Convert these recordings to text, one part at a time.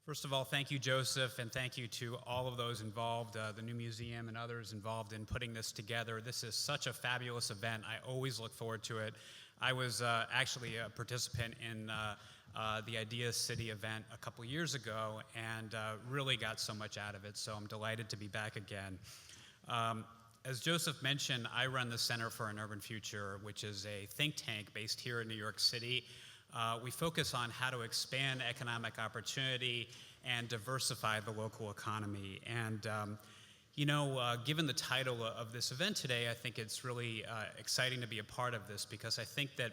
First of all, thank you, Joseph, and thank you to all of those involved, the new museum and others involved in putting this together. This is such a fabulous event. I always look forward to it. I was actually a participant in the Idea City event a couple years ago and really got so much out of it, so I'm delighted to be back again. As Joseph mentioned, I run the Center for an Urban Future, which is a think tank based here in New York City. We focus on how to expand economic opportunity and diversify the local economy. And given the title of this event today, I think it's really exciting to be a part of this because I think that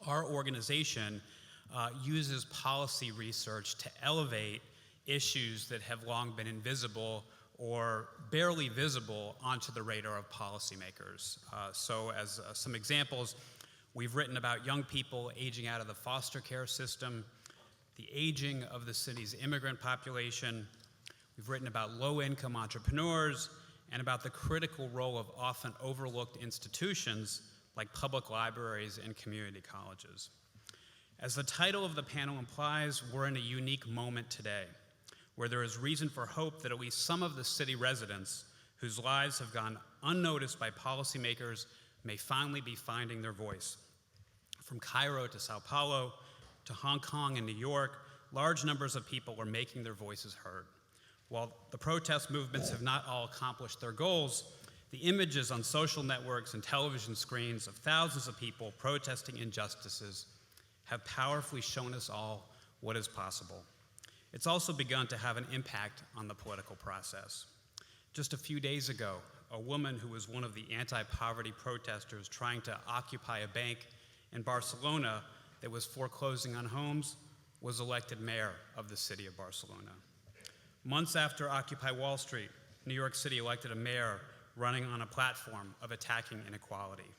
our organization uses policy research to elevate issues that have long been invisible or barely visible onto the radar of policymakers. So as some examples, we've written about young people aging out of the foster care system, the aging of the city's immigrant population. We've written about low-income entrepreneurs and about the critical role of often overlooked institutions like public libraries and community colleges. As the title of the panel implies, we're in a unique moment today, where there is reason for hope that at least some of the city residents whose lives have gone unnoticed by policymakers may finally be finding their voice. From Cairo to São Paulo to Hong Kong and New York, large numbers of people are making their voices heard. While the protest movements have not all accomplished their goals, the images on social networks and television screens of thousands of people protesting injustices have powerfully shown us all what is possible. It's also begun to have an impact on the political process. Just a few days ago, a woman who was one of the anti-poverty protesters trying to occupy a bank in Barcelona that was foreclosing on homes was elected mayor of the city of Barcelona. Months after Occupy Wall Street, New York City elected a mayor running on a platform of attacking inequality.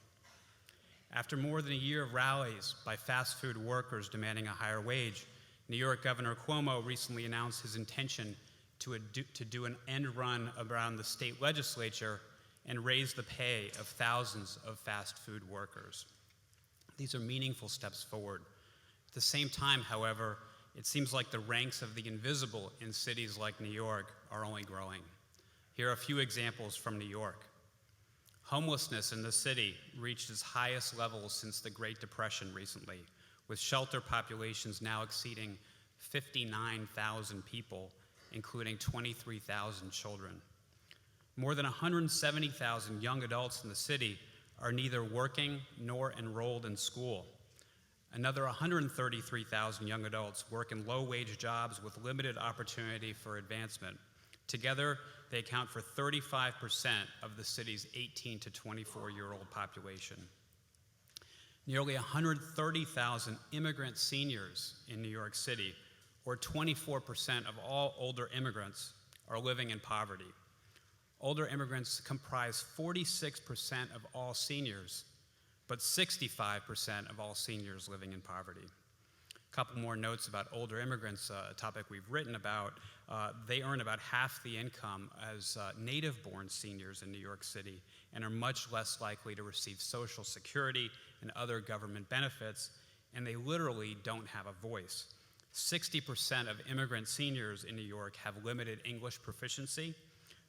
After more than a year of rallies by fast food workers demanding a higher wage, New York Governor Cuomo recently announced his intention to do an end run around the state legislature and raise the pay of thousands of fast food workers. These are meaningful steps forward. At the same time, however, it seems like the ranks of the invisible in cities like New York are only growing. Here are a few examples from New York. Homelessness in the city reached its highest levels since the Great Depression recently, with shelter populations now exceeding 59,000 people, including 23,000 children. More than 170,000 young adults in the city are neither working nor enrolled in school. Another 133,000 young adults work in low-wage jobs with limited opportunity for advancement. Together, they account for 35% of the city's 18 to 24-year-old population. Nearly 130,000 immigrant seniors in New York City, or 24% of all older immigrants, are living in poverty. Older immigrants comprise 46% of all seniors, but 65% of all seniors living in poverty. A couple more notes about older immigrants, a topic we've written about. They earn about half the income as native-born seniors in New York City and are much less likely to receive Social Security and other government benefits, and they literally don't have a voice. 60% of immigrant seniors in New York have limited English proficiency,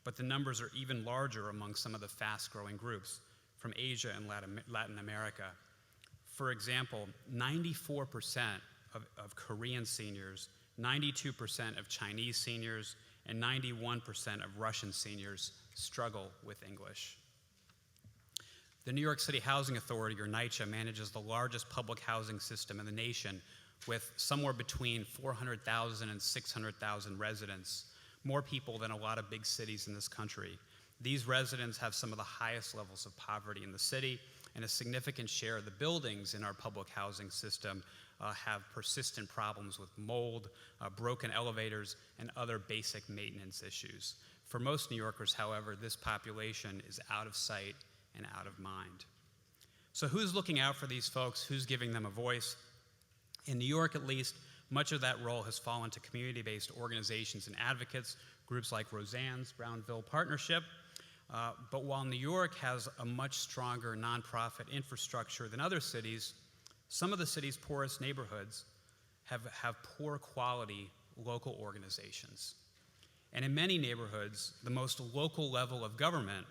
but the numbers are even larger among some of the fast-growing groups from Asia and Latin America. For example, 94% of Korean seniors, 92% of Chinese seniors, and 91% of Russian seniors struggle with English. The New York City Housing Authority, or NYCHA, manages the largest public housing system in the nation with somewhere between 400,000 and 600,000 residents, more people than a lot of big cities in this country. These residents have some of the highest levels of poverty in the city, and a significant share of the buildings in our public housing system have persistent problems with mold, broken elevators, and other basic maintenance issues. For most New Yorkers, however, this population is out of sight and out of mind. So who's looking out for these folks? Who's giving them a voice? In New York, at least, much of that role has fallen to community-based organizations and advocates, groups like Rosanne's Brownville Partnership. But while New York has a much stronger nonprofit infrastructure than other cities, some of the city's poorest neighborhoods have poor quality local organizations. And in many neighborhoods, the most local level of government,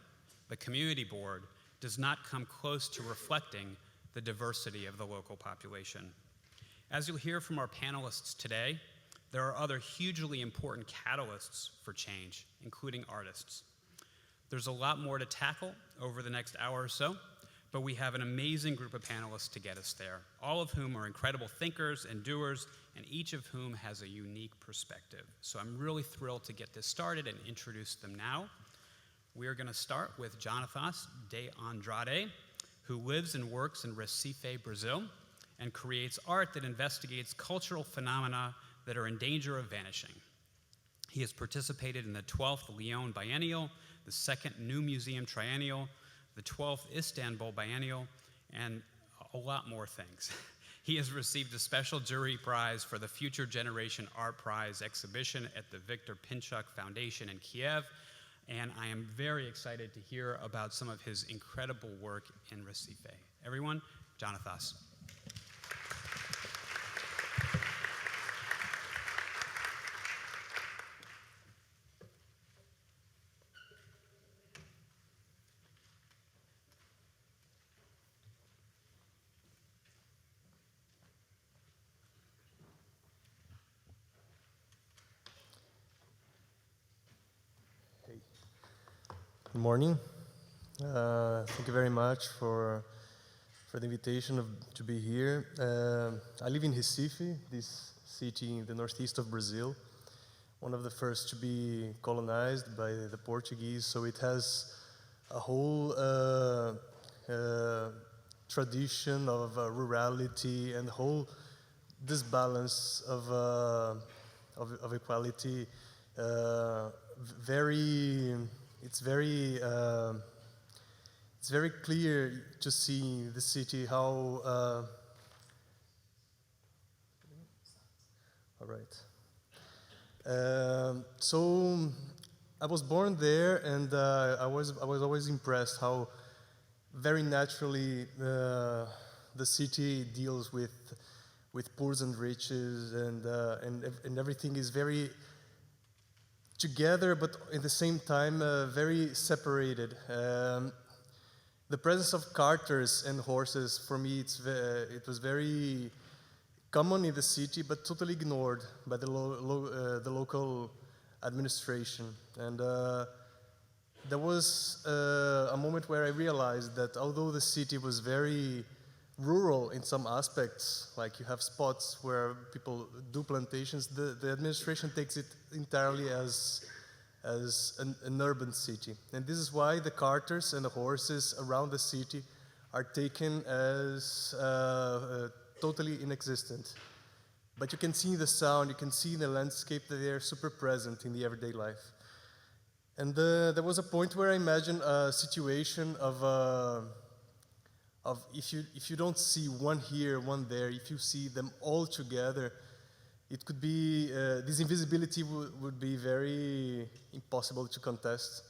the community board, does not come close to reflecting the diversity of the local population. As you'll hear from our panelists today, there are other hugely important catalysts for change, including artists. There's a lot more to tackle over the next hour or so, but we have an amazing group of panelists to get us there, all of whom are incredible thinkers and doers, and each of whom has a unique perspective. So I'm really thrilled to get this started and introduce them now. We are going to start with Jonathas de Andrade, who lives and works in Recife, Brazil, and creates art that investigates cultural phenomena that are in danger of vanishing. He has participated in the 12th Lyon Biennial, the 2nd New Museum Triennial, the 12th Istanbul Biennial, and a lot more things. He has received a special jury prize for the Future Generation Art Prize exhibition at the Victor Pinchuk Foundation in Kiev, and I am very excited to hear about some of his incredible work in Recife. Everyone, Jonathas. Good morning. Thank you very much for the invitation to be here. I live in Recife, this city in the northeast of Brazil, one of the first to be colonized by the Portuguese, so it has a whole tradition of rurality and whole disbalance of equality. It's very clear to see the city how. All right. So I was born there, and I was always impressed how very naturally the city deals with poors and riches, and everything is very together, but at the same time very separated. The presence of carters and horses, for me, it was very common in the city, but totally ignored by the local administration. And there was a moment where I realized that although the city was very rural in some aspects, like you have spots where people do plantations, the administration takes it entirely as an urban city. And this is why the carters and the horses around the city are taken as totally inexistent. But you can see the sound, you can see the landscape that they are super present in the everyday life. And there was a point where I imagined a situation of if you don't see one here, one there, if you see them all together, it could be, this invisibility would be very impossible to contest.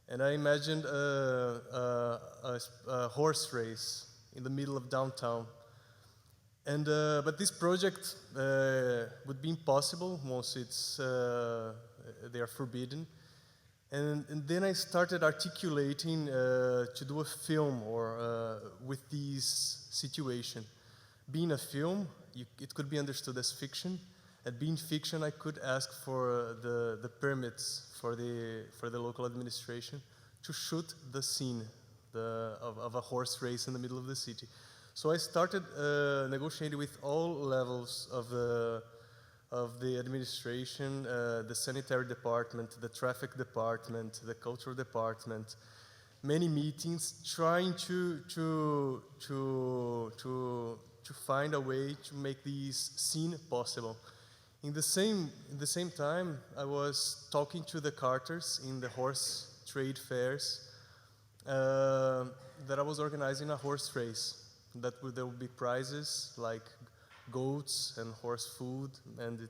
And I imagined a horse race in the middle of downtown. And but this project would be impossible once they are forbidden. And then I started articulating to do a film with this situation. Being a film, it could be understood as fiction. And being fiction, I could ask for the permits for the local administration to shoot the scene of a horse race in the middle of the city. So I started negotiating with all levels of the administration, the sanitary department, the traffic department, the cultural department, many meetings, trying to find a way to make this scene possible. In the same time, I was talking to the carters in the horse trade fairs that I was organizing a horse race. There would be prizes like goats and horse food, and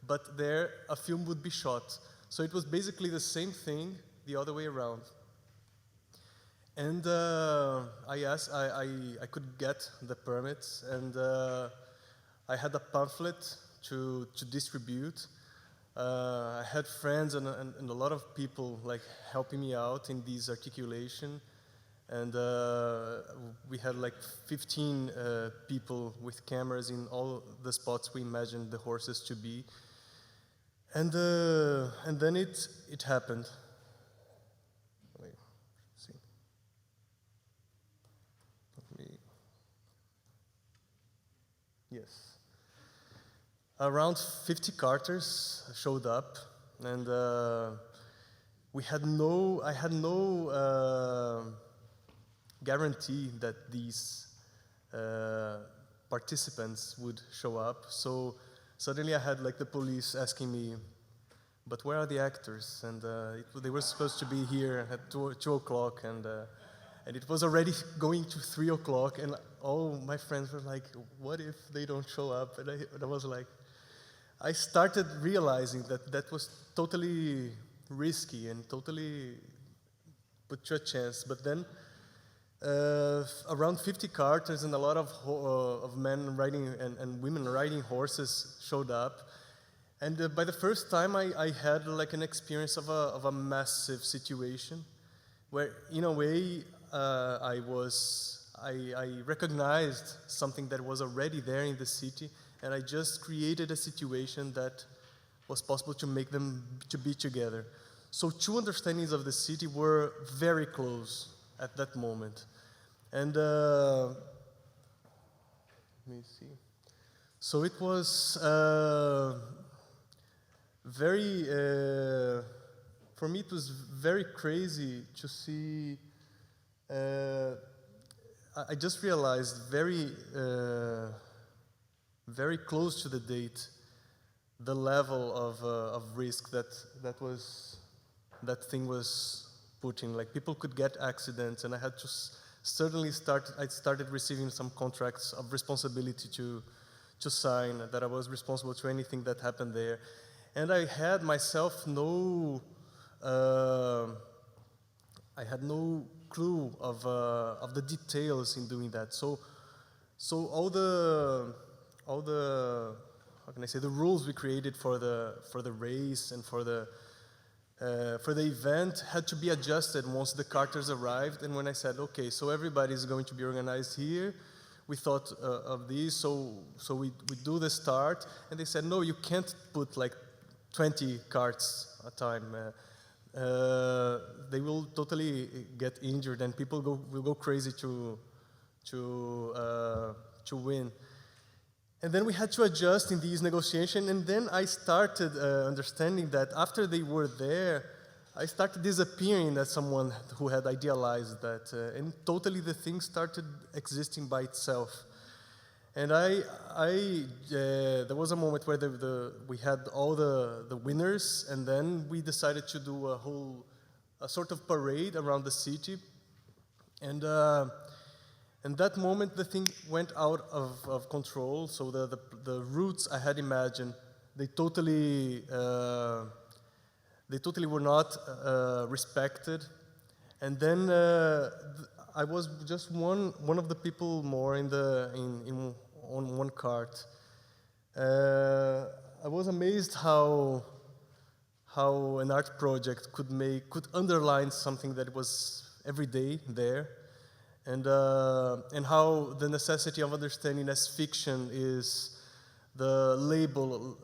but there a film would be shot. So it was basically the same thing, the other way around. And I asked, I could get the permits, and I had a pamphlet to distribute. I had friends and a lot of people like helping me out in this articulation, and we had like 15 people with cameras in all the spots we imagined the horses to be, and then it happened. Wait, see. Yes. Around 50 carters showed up, and I had no guarantee that these participants would show up. So suddenly I had like the police asking me, but where are the actors? And they were supposed to be here at 2 o'clock, and it was already going to 3 o'clock, and all my friends were like, what if they don't show up? And I was like, I started realizing that was totally risky and totally put to a chance. But then around 50 carters and a lot of men riding and women riding horses showed up. And by the first time I had like an experience of a massive situation where in a way I recognized something that was already there in the city, and I just created a situation that was possible to make them to be together. So 2 understandings of the city were very close at that moment. And let me see. So it was very, for me it was very crazy to see, I just realized very close to the date, the level of risk that thing was putting. Like people could get accidents, and I had to I started receiving some contracts of responsibility to sign, that I was responsible to anything that happened there. And I had myself no clue of the details in doing that. So all the how can I say, the rules we created for the race and for the event had to be adjusted once the carters arrived. And when I said, okay, so everybody is going to be organized here, we thought of these, so we do the start, and they said, no, you can't put like 20 carts at a time. They will totally get injured, and people will go crazy to win. And then we had to adjust in these negotiations, and then I started understanding that after they were there, I started disappearing as someone who had idealized that, and totally the thing started existing by itself. And there was a moment where we had all the winners, and then we decided to do a sort of parade around the city, and that moment the thing went out of control. So the routes I had imagined, they totally were not respected. And then I was just one of the people more on one cart. I was amazed how an art project could underline something that was every day there, and how the necessity of understanding as fiction is the label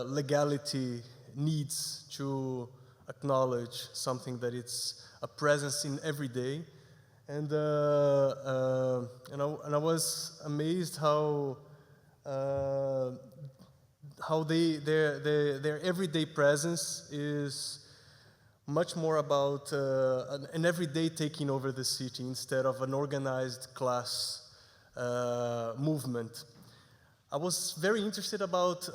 legality needs to acknowledge something that it's a presence in every day. And I was amazed how their everyday presence is much more about an everyday taking over the city instead of an organized class movement. I was very interested about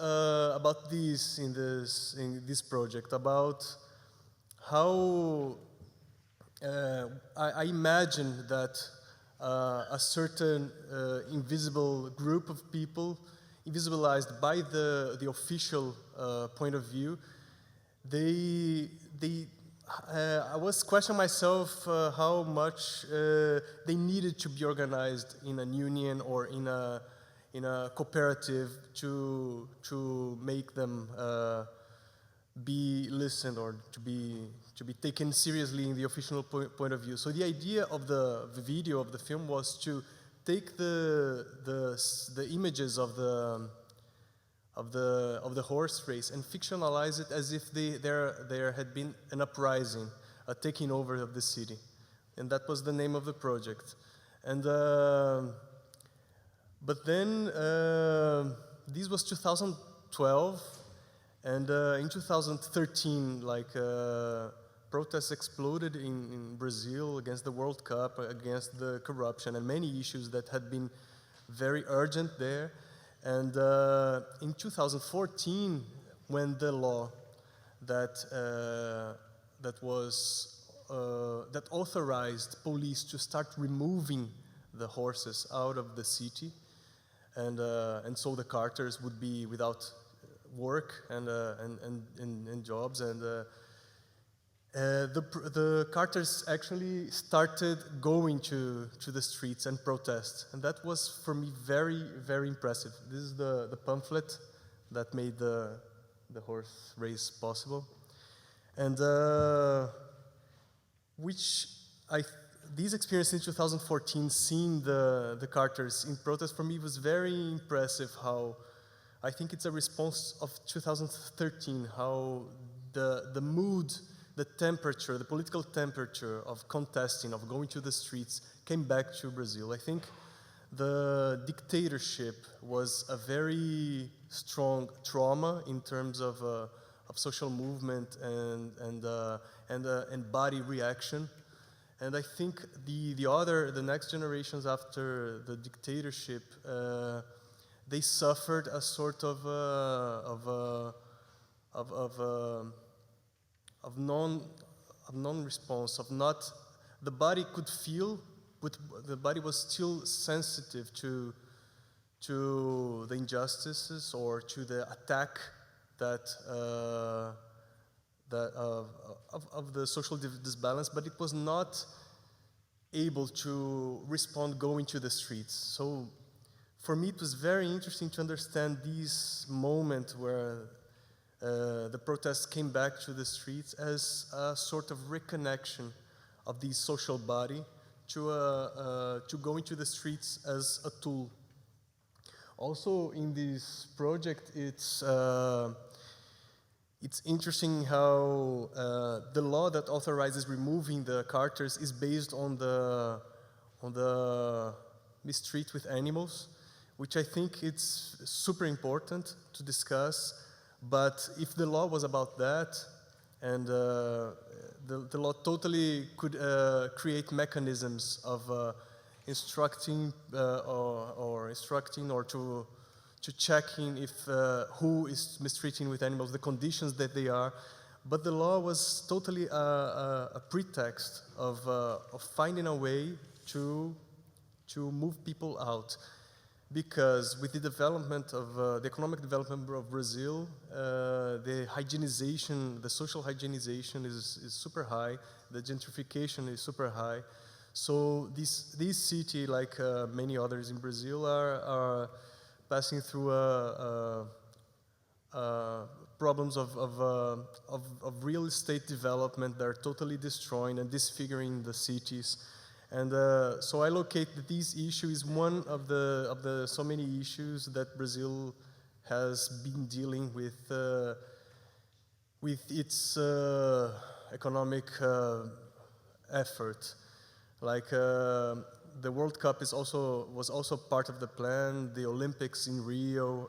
this in this project, about how I imagined that a certain invisible group of people, invisibilized by the official point of view, I was questioning myself how much they needed to be organized in a union or in in a cooperative to make them be listened or to be taken seriously in the official point of view. So the idea of the video of the film was to take the images of the horse race and fictionalize it as if there had been an uprising, a taking over of the city, and that was the name of the project. And but then this was 2012, and in 2013, protests exploded in Brazil against the World Cup, against the corruption, and many issues that had been very urgent there. And in 2014, when the law that authorized police to start removing the horses out of the city, and so the carters would be without work and jobs, and the carters actually started going to the streets and protest, and that was for me very, very impressive. This is the pamphlet that made the horse race possible, and this experience in 2014, seeing the carters in protest, for me was very impressive. How I think it's a response of 2013, how the mood, the temperature, the political temperature of contesting, of going to the streets, came back to Brazil. I think the dictatorship was a very strong trauma in terms of social movement and body reaction. And I think the next generations after the dictatorship, they suffered a sort of non-response, of not, the body could feel, but the body was still sensitive to the injustices or to the attack of the social disbalance, but it was not able to respond going to the streets. So for me it was very interesting to understand this moment where the protests came back to the streets as a sort of reconnection of the social body to going to the streets as a tool. Also in this project, it's interesting how the law that authorizes removing the carters is based on the mistreat with animals, which I think it's super important to discuss. But if the law was about that, and the law totally could create mechanisms of instructing or to checking if who is mistreating with animals, the conditions that they are. But the law was totally a pretext of finding a way to move people out. Because with the development of the economic development of Brazil, the hygienization, the social hygienization is super high. The gentrification is super high. So this city, like many others in Brazil, are passing through problems of real estate development that are totally destroying and disfiguring the cities. And so I locate that this issue is one of the so many issues that Brazil has been dealing with its economic effort. Like the World Cup was also part of the plan. The Olympics in Rio.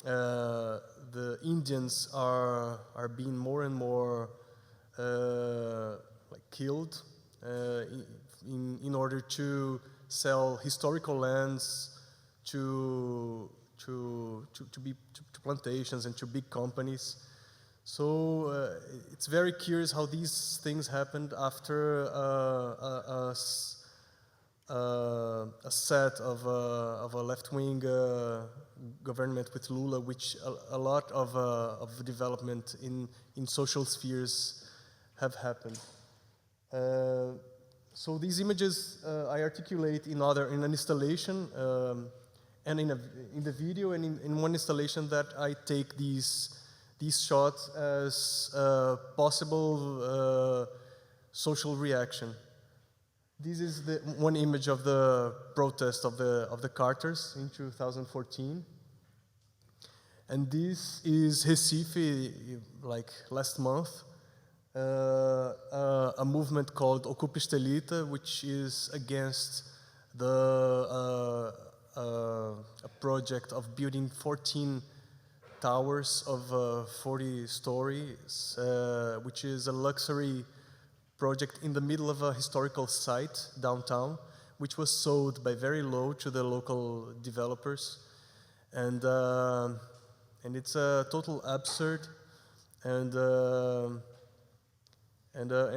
The Indians are being more and more killed. In order to sell historical lands to plantations and to big companies. So it's very curious how these things happened after a set of a left-wing government with Lula, which a lot of development in social spheres have happened. So these images I articulate in an installation and in the video and in one installation that I take these shots as possible social reaction. This is the one image of the protest of the Carters in 2014. And this is Recife, like last month, a movement called Ocupa Estelita, which is against a project of building 14 towers of 40 stories, which is a luxury project in the middle of a historical site downtown, which was sold by very low to the local developers. And it's a total absurd, and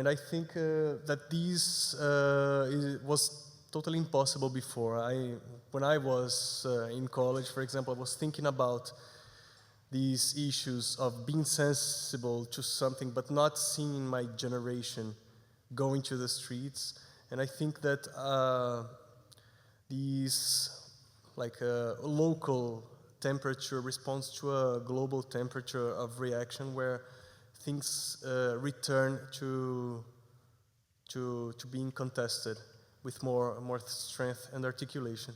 I think that this was totally impossible before. When I was in college, for example, I was thinking about these issues of being sensible to something, but not seeing my generation going to the streets. And I think that these local temperature responds to a global temperature of reaction where things return to being contested with more strength and articulation.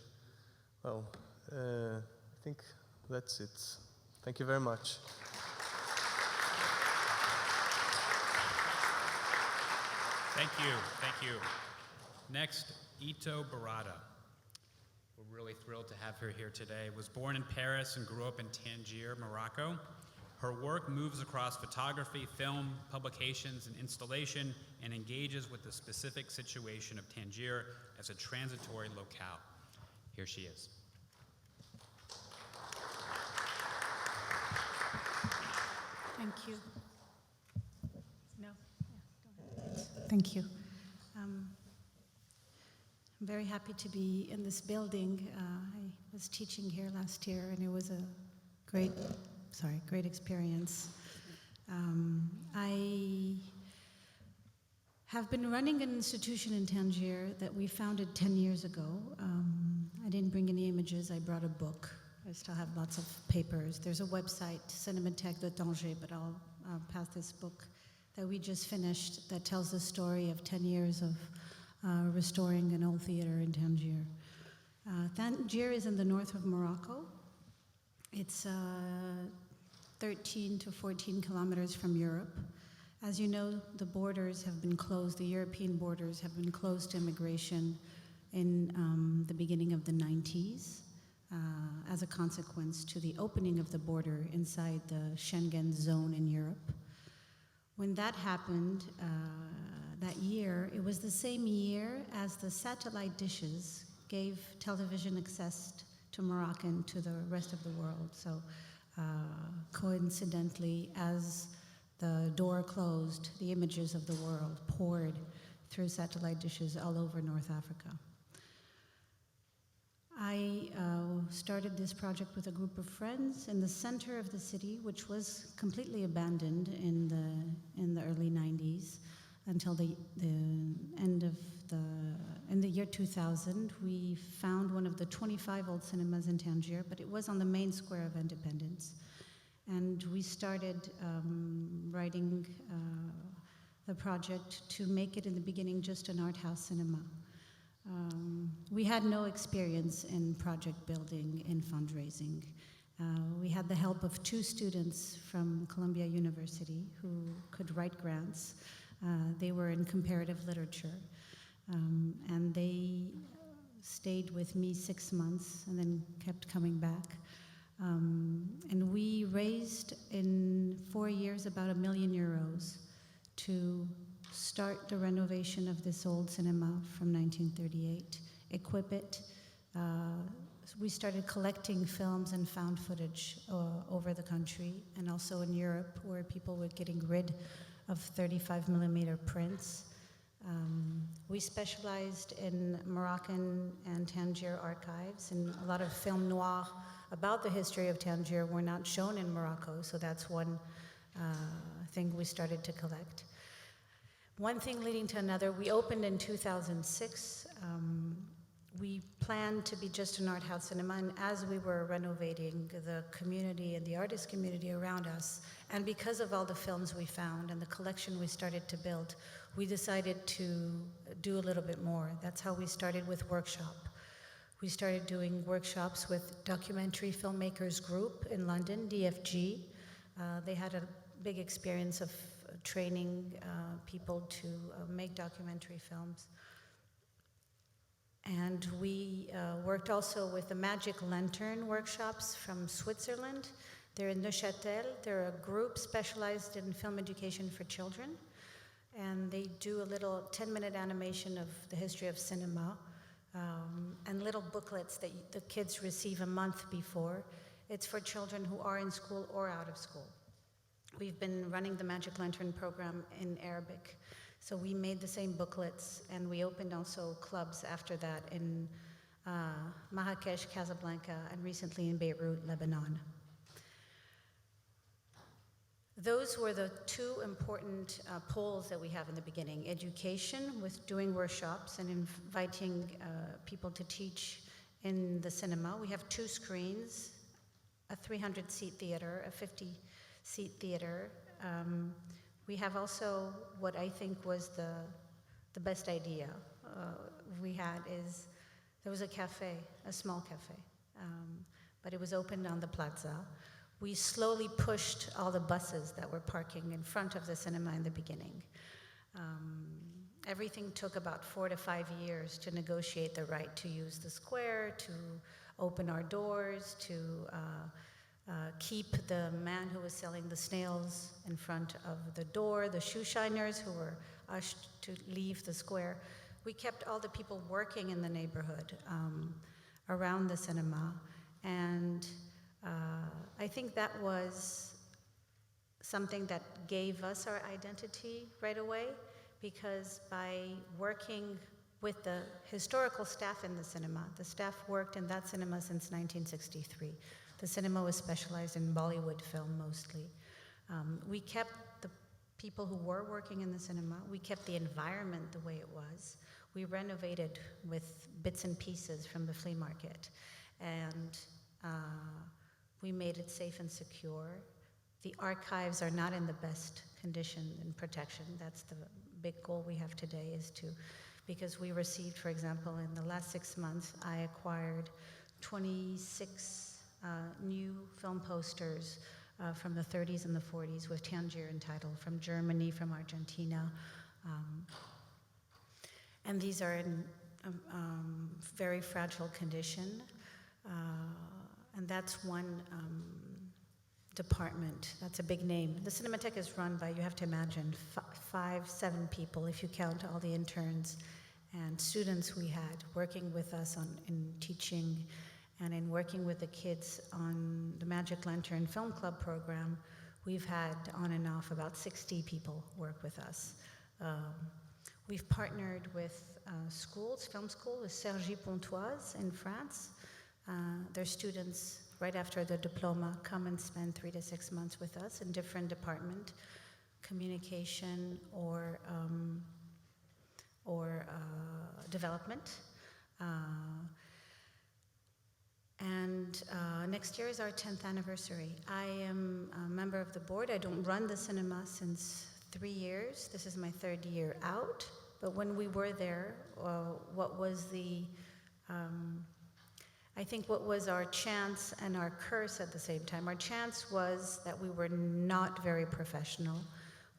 Well, I think that's it. Thank you very much. Thank you. Next, Yto Barrada. We're really thrilled to have her here today. Was born in Paris and grew up in Tangier, Morocco. Her work moves across photography, film, publications, and installation, and engages with the specific situation of Tangier as a transitory locale. Here she is. Thank you. No? Yeah, go ahead. Thank you. I'm very happy to be in this building. I was teaching here last year, and it was a great experience. I have been running an institution in Tangier that we founded 10 years ago. I didn't bring any images, I brought a book. I still have lots of papers. There's a website, Cinémathèque de Tanger, but I'll pass this book that we just finished that tells the story of 10 years of restoring an old theater in Tangier. Tangier is in the north of Morocco. It's 13 to 14 kilometers from Europe. As you know, the borders have been closed, the European borders have been closed to immigration in the beginning of the 90s as a consequence to the opening of the border inside the Schengen zone in Europe. When that happened, that year, it was the same year as the satellite dishes gave television access to Moroccan to the rest of the world. So coincidentally, as the door closed, the images of the world poured through satellite dishes all over North Africa. I started this project with a group of friends in the center of the city, which was completely abandoned in the early 90s until the end of in the year 2000. We found one of the 25 old cinemas in Tangier, but it was on the main square of Independence. And we started writing the project to make it in the beginning just an art house cinema. We had no experience in project building, in fundraising. We had the help of 2 students from Columbia University who could write grants. They were in comparative literature. And they stayed with me 6 months and then kept coming back. And we raised in 4 years about €1 million to start the renovation of this old cinema from 1938, equip it. We started collecting films and found footage over the country and also in Europe, where people were getting rid of 35mm prints. We specialized in Moroccan and Tangier archives, and a lot of film noir about the history of Tangier were not shown in Morocco, so that's one thing we started to collect. One thing leading to another. We opened in 2006. we planned to be just an art house cinema, and as we were renovating the community and the artist community around us, and because of all the films we found and the collection we started to build, we decided to do a little bit more. That's how we started with workshop. We started doing workshops with Documentary Filmmakers Group in London, DFG. They had a big experience of training people to make documentary films. And we worked also with the Magic Lantern workshops from Switzerland. They're in Neuchâtel. They're a group specialized in film education for children. And they do a little 10-minute animation of the history of cinema and little booklets that the kids receive a month before. It's for children who are in school or out of school. We've been running the Magic Lantern program in Arabic. So we made the same booklets, and we opened also clubs after that in Marrakesh, Casablanca, and recently in Beirut, Lebanon. Those were the two important poles that we have in the beginning. Education, with doing workshops and inviting people to teach in the cinema. We have 2 screens, a 300-seat theater, a 50-seat theater. We have also what I think was the best idea we had is there was a cafe, a small cafe, but it was opened on the plaza. We slowly pushed all the buses that were parking in front of the cinema in the beginning. Everything took about 4 to 5 years to negotiate the right to use the square, to open our doors, to keep the man who was selling the snails in front of the door, the shoe shiners who were ushered to leave the square. We kept all the people working in the neighborhood around the cinema, and I think that was something that gave us our identity right away, because by working with the historical staff in the cinema, the staff worked in that cinema since 1963. The cinema was specialized in Bollywood film mostly. We kept the people who were working in the cinema, we kept the environment the way it was. We renovated with bits and pieces from the flea market, and we made it safe and secure. The archives are not in the best condition and protection. That's the big goal we have today, is to, because we received, for example, in the last 6 months, I acquired 26 new film posters from the 30s and the 40s with Tangier title, from Germany, from Argentina. And these are in very fragile condition. And that's one department. That's a big name. The Cinematheque is run by, you have to imagine, 7 people, if you count all the interns and students we had working with us in teaching and in working with the kids on the Magic Lantern Film Club program. We've had on and off about 60 people work with us. We've partnered with schools, film school, with Cergy-Pontoise in France. Their students, right after their diploma, come and spend 3 to 6 months with us in different departments, communication or development. And next year is our 10th anniversary. I am a member of the board. I don't run the cinema since 3 years. This is my 3rd year out. But when we were there, what was the, I think what was our chance and our curse at the same time? Our chance was that we were not very professional.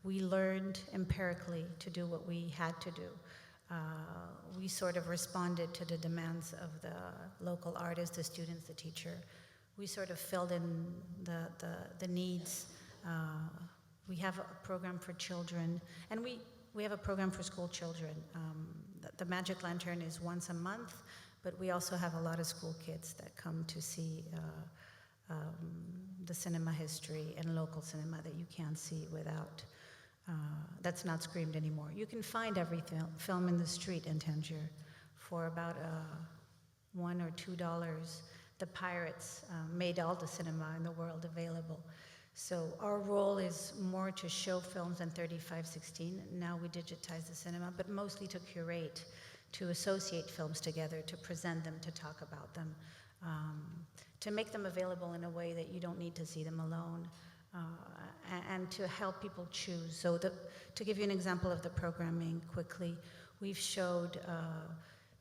We learned empirically to do what we had to do. We sort of responded to the demands of the local artists, the students, the teacher. We sort of filled in the needs. We have a program for children, and we have a program for school children. The Magic Lantern is once a month, but we also have a lot of school kids that come to see the cinema history and local cinema that you can't see without. That's not screened anymore. You can find every film in the street in Tangier for about $1 or $2. The pirates made all the cinema in the world available. So our role is more to show films in 35/16. Now we digitize the cinema, but mostly to curate, to associate films together, to present them, to talk about them, to make them available in a way that you don't need to see them alone, and to help people choose. So to give you an example of the programming quickly, we've showed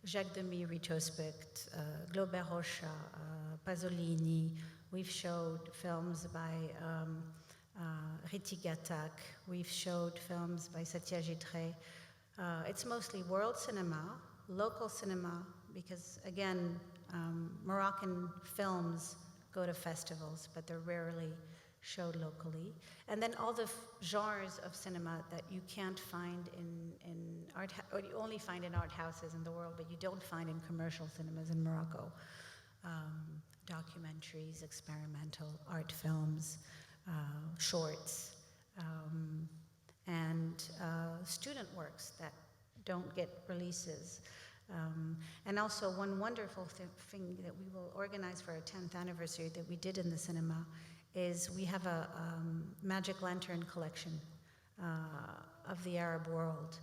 Jacques Demy retrospect, Glauber Rocha, Pasolini. We've showed films by Ritik Ghatak. We've showed films by Satyajit Ray. It's mostly world cinema, local cinema, because again, Moroccan films go to festivals, but they're rarely showed locally. And then all the genres of cinema that you can't find in art, or you only find in art houses in the world, but you don't find in commercial cinemas in Morocco. Documentaries, experimental art films, shorts, and student works that don't get releases. And also one wonderful thing that we will organize for our 10th anniversary that we did in the cinema is we have a magic lantern collection of the Arab world.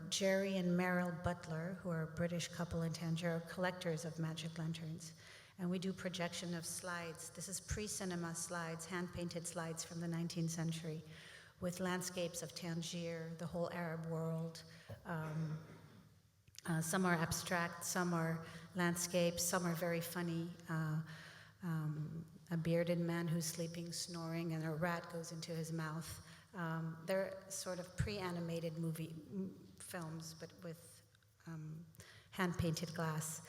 Jerry and Meryl Butler, who are a British couple in Tangier, are collectors of magic lanterns. And we do projection of slides. This is pre-cinema slides, hand-painted slides from the 19th century with landscapes of Tangier, the whole Arab world. Some are abstract, some are landscapes, some are very funny. A bearded man who's sleeping, snoring, and a rat goes into his mouth. They're sort of pre-animated movie films, but with hand-painted glass.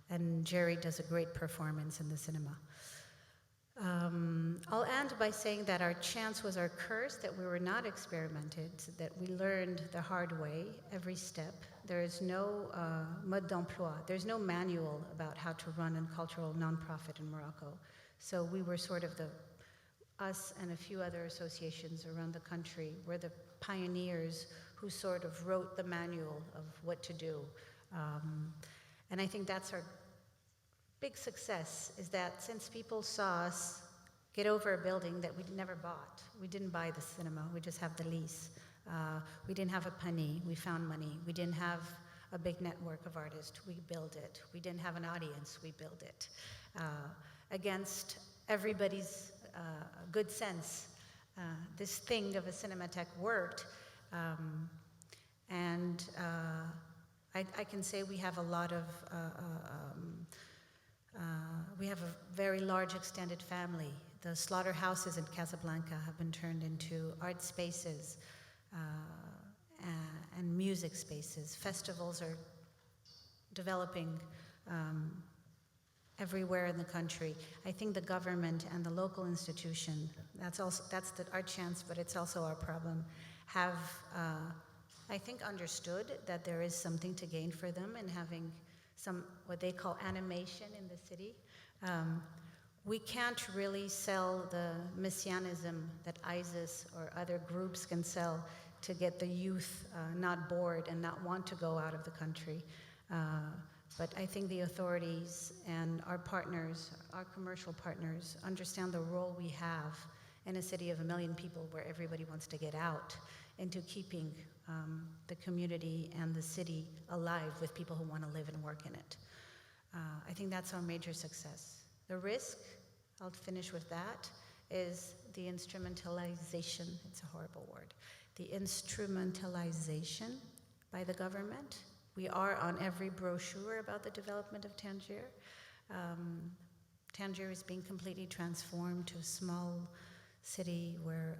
And Jerry does a great performance in the cinema. I'll end by saying that our chance was our curse, that we were not experimented, that we learned the hard way every step. There is no mode d'emploi. There's no manual about how to run a cultural nonprofit in Morocco. So we were sort of us and a few other associations around the country were the pioneers who sort of wrote the manual of what to do. And I think that's our big success, is that since people saw us get over a building that we never bought, we didn't buy the cinema, we just have the lease. We didn't have a penny, we found money. We didn't have a big network of artists, we built it. We didn't have an audience, we built it. Against everybody's good sense, this thing of a Cinematheque worked. I can say we have a lot of, we have a very large extended family. The slaughterhouses in Casablanca have been turned into art spaces and music spaces. Festivals are developing everywhere in the country. I think the government and the local institution, that's our chance, but it's also our problem, have I think understood that there is something to gain for them in having some, what they call animation in the city. We can't really sell the messianism that ISIS or other groups can sell to get the youth not bored and not want to go out of the country. But I think the authorities and our partners, our commercial partners, understand the role we have in a city of 1 million people where everybody wants to get out, into keeping the community and the city alive with people who want to live and work in it. I think that's our major success. The risk, I'll finish with that, is the instrumentalization, it's a horrible word, the instrumentalization by the government. We are on every brochure about the development of Tangier. Tangier is being completely transformed to a small city where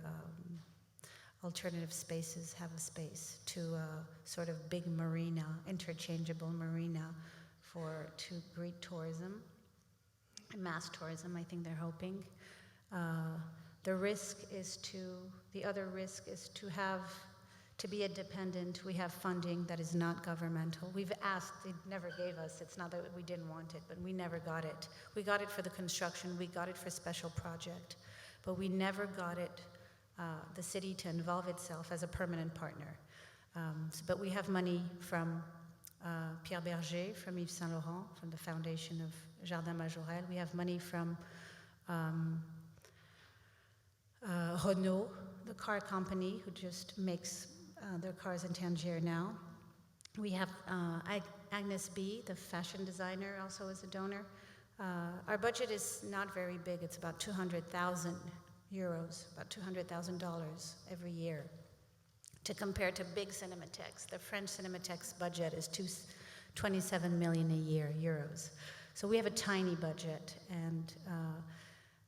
alternative spaces have a space, to a sort of big marina, interchangeable marina to greet tourism, mass tourism, I think they're hoping. The other risk is to be independent. We have funding that is not governmental. We've asked, they never gave us. It's not that we didn't want it, but we never got it. We got it for the construction, we got it for special project, but we never got it, the city to involve itself as a permanent partner. But we have money from Pierre Berger, from Yves Saint Laurent, from the foundation of Jardin Majorel. We have money from Renault, the car company, who just makes their cars in Tangier now. We have Agnes B., the fashion designer, also is a donor. Our budget is not very big. It's about 200,000 euros, about $200,000 every year, to compare to big cinematheques. The French cinematheque's budget is 27 million a year, euros. So we have a tiny budget, and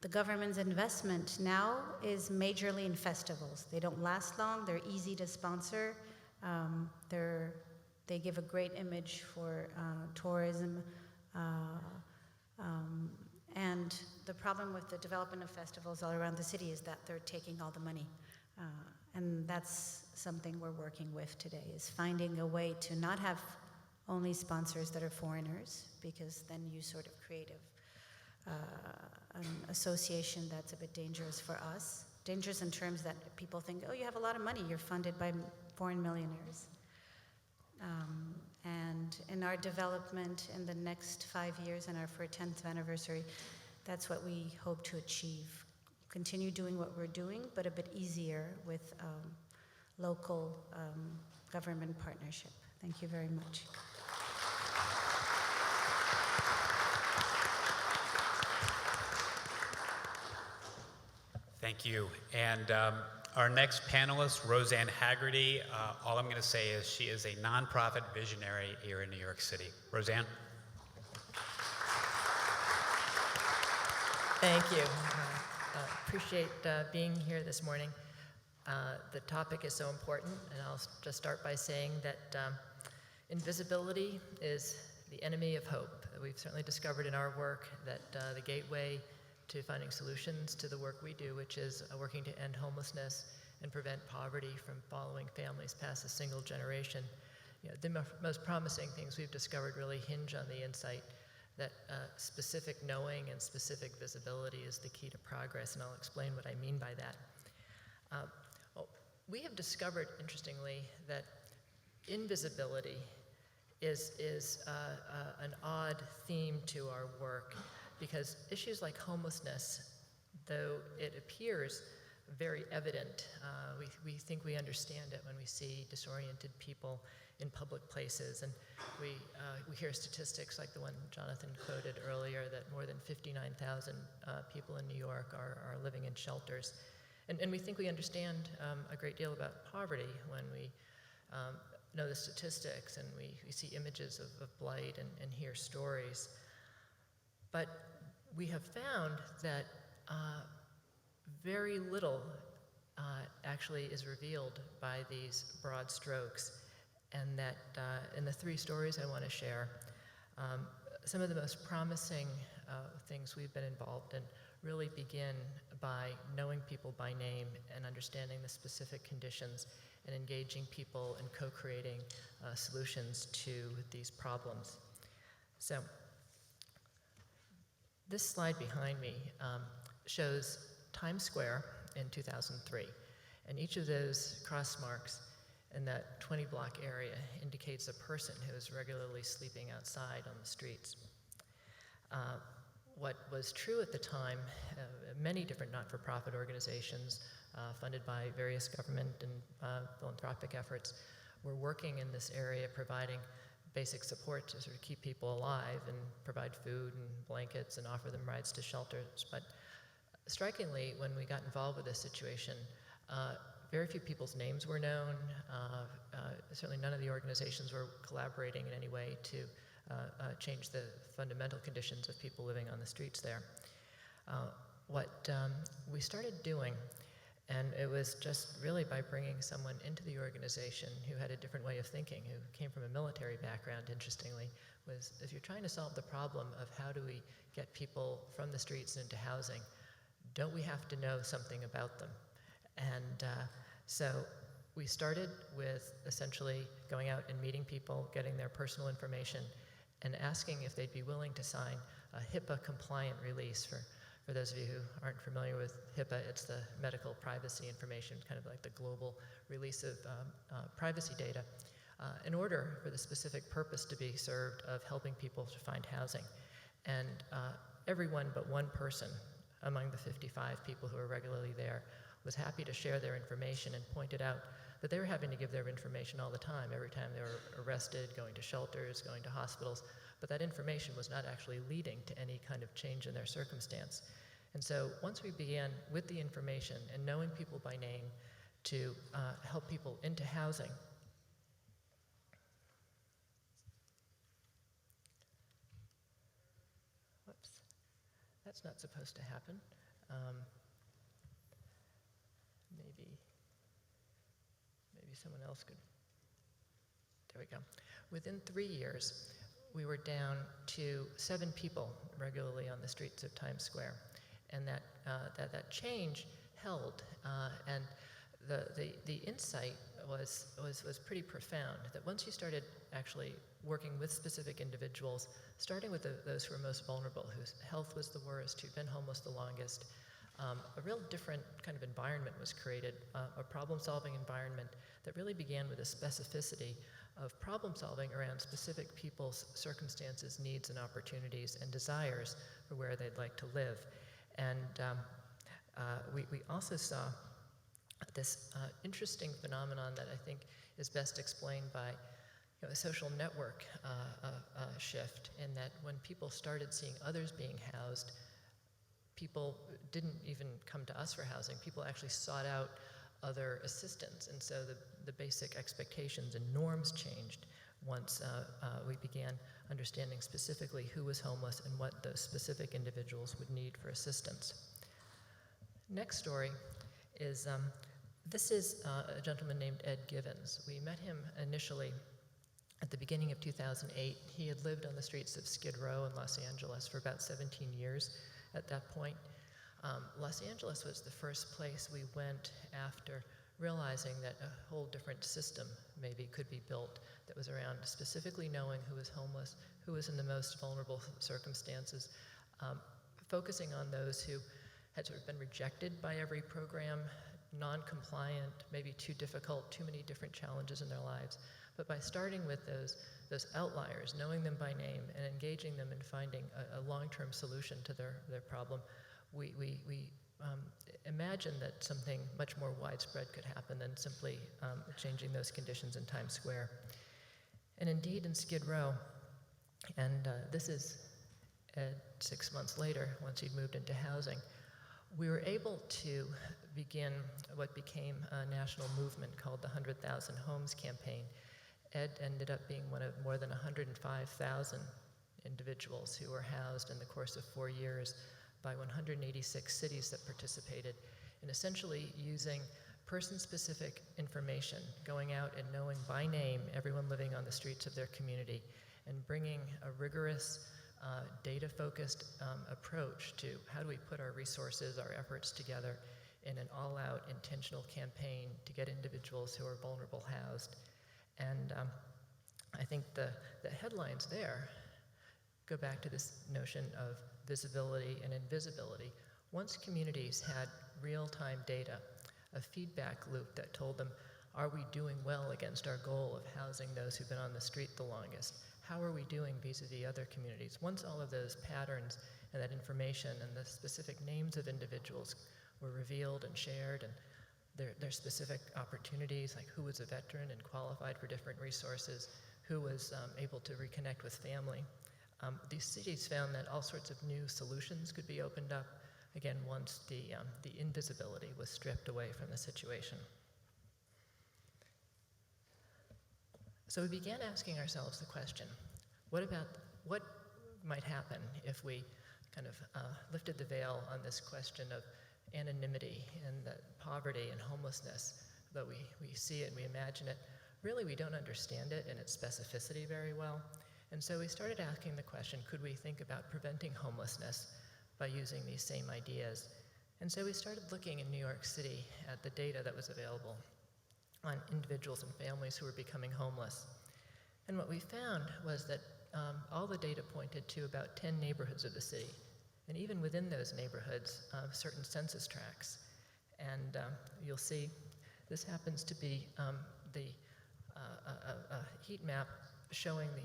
the government's investment now is majorly in festivals. They don't last long, they're easy to sponsor, they give a great image for tourism, and the problem with the development of festivals all around the city is that they're taking all the money. And that's something we're working with today, is finding a way to not have only sponsors that are foreigners, because then you sort of create an association that's a bit dangerous for us. Dangerous in terms that people think, oh, you have a lot of money, you're funded by foreign millionaires. And in our development in the next 5 years and for our 10th anniversary, that's what we hope to achieve. Continue doing what we're doing, but a bit easier with local government partnership. Thank you very much. Thank you. And our next panelist, Rosanne Haggerty, all I'm going to say is she is a nonprofit visionary here in New York City. Rosanne? Thank you. Appreciate being here this morning. The topic is so important, and I'll just start by saying that invisibility is the enemy of hope. We've certainly discovered in our work that the gateway to finding solutions to the work we do, which is working to end homelessness and prevent poverty from following families past a single generation. You know, the most promising things we've discovered really hinge on the insight that specific knowing and specific visibility is the key to progress, and I'll explain what I mean by that. We have discovered, interestingly, that invisibility is an odd theme to our work, because issues like homelessness, though it appears very evident, we think we understand it when we see disoriented people in public places, and we hear statistics like the one Jonathan quoted earlier, that more than 59,000 people in New York are living in shelters. And we think we understand a great deal about poverty when we know the statistics and we see images of blight and hear stories. But we have found that very little actually is revealed by these broad strokes, and that in the 3 stories I want to share, some of the most promising things we've been involved in really begin by knowing people by name and understanding the specific conditions and engaging people in co-creating solutions to these problems. So this slide behind me shows Times Square in 2003, and each of those cross marks in that 20-block area indicates a person who is regularly sleeping outside on the streets. What was true at the time, many different not-for-profit organizations funded by various government and philanthropic efforts were working in this area, providing basic support to sort of keep people alive and provide food and blankets and offer them rides to shelters. But strikingly, when we got involved with this situation, very few people's names were known. Certainly none of the organizations were collaborating in any way to change the fundamental conditions of people living on the streets there. What we started doing, and it was just really by bringing someone into the organization who had a different way of thinking, who came from a military background, interestingly, was if you're trying to solve the problem of how do we get people from the streets into housing, don't we have to know something about them? And so we started with essentially going out and meeting people, getting their personal information, and asking if they'd be willing to sign a HIPAA-compliant release. For those of you who aren't familiar with HIPAA, it's the medical privacy information, kind of like the global release of privacy data, in order for the specific purpose to be served of helping people to find housing. And everyone but one person among the 55 people who were regularly there was happy to share their information and pointed out that they were having to give their information all the time, every time they were arrested, going to shelters, going to hospitals, but that information was not actually leading to any kind of change in their circumstance. And so once we began with the information and knowing people by name to help people into housing, whoops, that's not supposed to happen. Maybe someone else could. There we go. Within 3 years, we were down to 7 people regularly on the streets of Times Square, and that change held. And the insight was pretty profound. That once you started actually working with specific individuals, starting with those who were most vulnerable, whose health was the worst, who'd been homeless the longest, a real different kind of environment was created, a problem-solving environment that really began with a specificity of problem-solving around specific people's circumstances, needs, and opportunities, and desires for where they'd like to live. And we also saw this interesting phenomenon that I think is best explained by a social network shift, in that when people started seeing others being housed, people didn't even come to us for housing. People actually sought out other assistance, and so the basic expectations and norms changed once we began understanding specifically who was homeless and what those specific individuals would need for assistance. Next story is, this is a gentleman named Ed Givens. We met him initially at the beginning of 2008. He had lived on the streets of Skid Row in Los Angeles for about 17 years at that point. Los Angeles was the first place we went after realizing that a whole different system maybe could be built that was around specifically knowing who was homeless, who was in the most vulnerable circumstances, focusing on those who had sort of been rejected by every program, non-compliant, maybe too difficult, too many different challenges in their lives. But by starting with those outliers, knowing them by name and engaging them in finding a long-term solution to their problem, we imagined that something much more widespread could happen than simply changing those conditions in Times Square. And indeed in Skid Row, and this is 6 months later, once he'd moved into housing, we were able to begin what became a national movement called the 100,000 Homes Campaign. Ed ended up being one of more than 105,000 individuals who were housed in the course of 4 years by 186 cities that participated in essentially using person-specific information, going out and knowing by name everyone living on the streets of their community, and bringing a rigorous, data-focused approach to how do we put our resources, our efforts together in an all-out intentional campaign to get individuals who are vulnerable housed. And I think the headlines there go back to this notion of visibility and invisibility. Once communities had real-time data, a feedback loop that told them, are we doing well against our goal of housing those who've been on the street the longest? How are we doing vis-a-vis other communities? Once all of those patterns and that information and the specific names of individuals were revealed and shared, and their specific opportunities, like who was a veteran and qualified for different resources, who was able to reconnect with family, these cities found that all sorts of new solutions could be opened up, again, once the invisibility was stripped away from the situation. So we began asking ourselves the question, what might happen if we kind of lifted the veil on this question of anonymity and the poverty and homelessness, though we see it and we imagine it. Really, we don't understand it in its specificity very well. And so we started asking the question, could we think about preventing homelessness by using these same ideas? And so we started looking in New York City at the data that was available on individuals and families who were becoming homeless. And what we found was that all the data pointed to about 10 neighborhoods of the city. And even within those neighborhoods, certain census tracts. And you'll see this happens to be a heat map showing the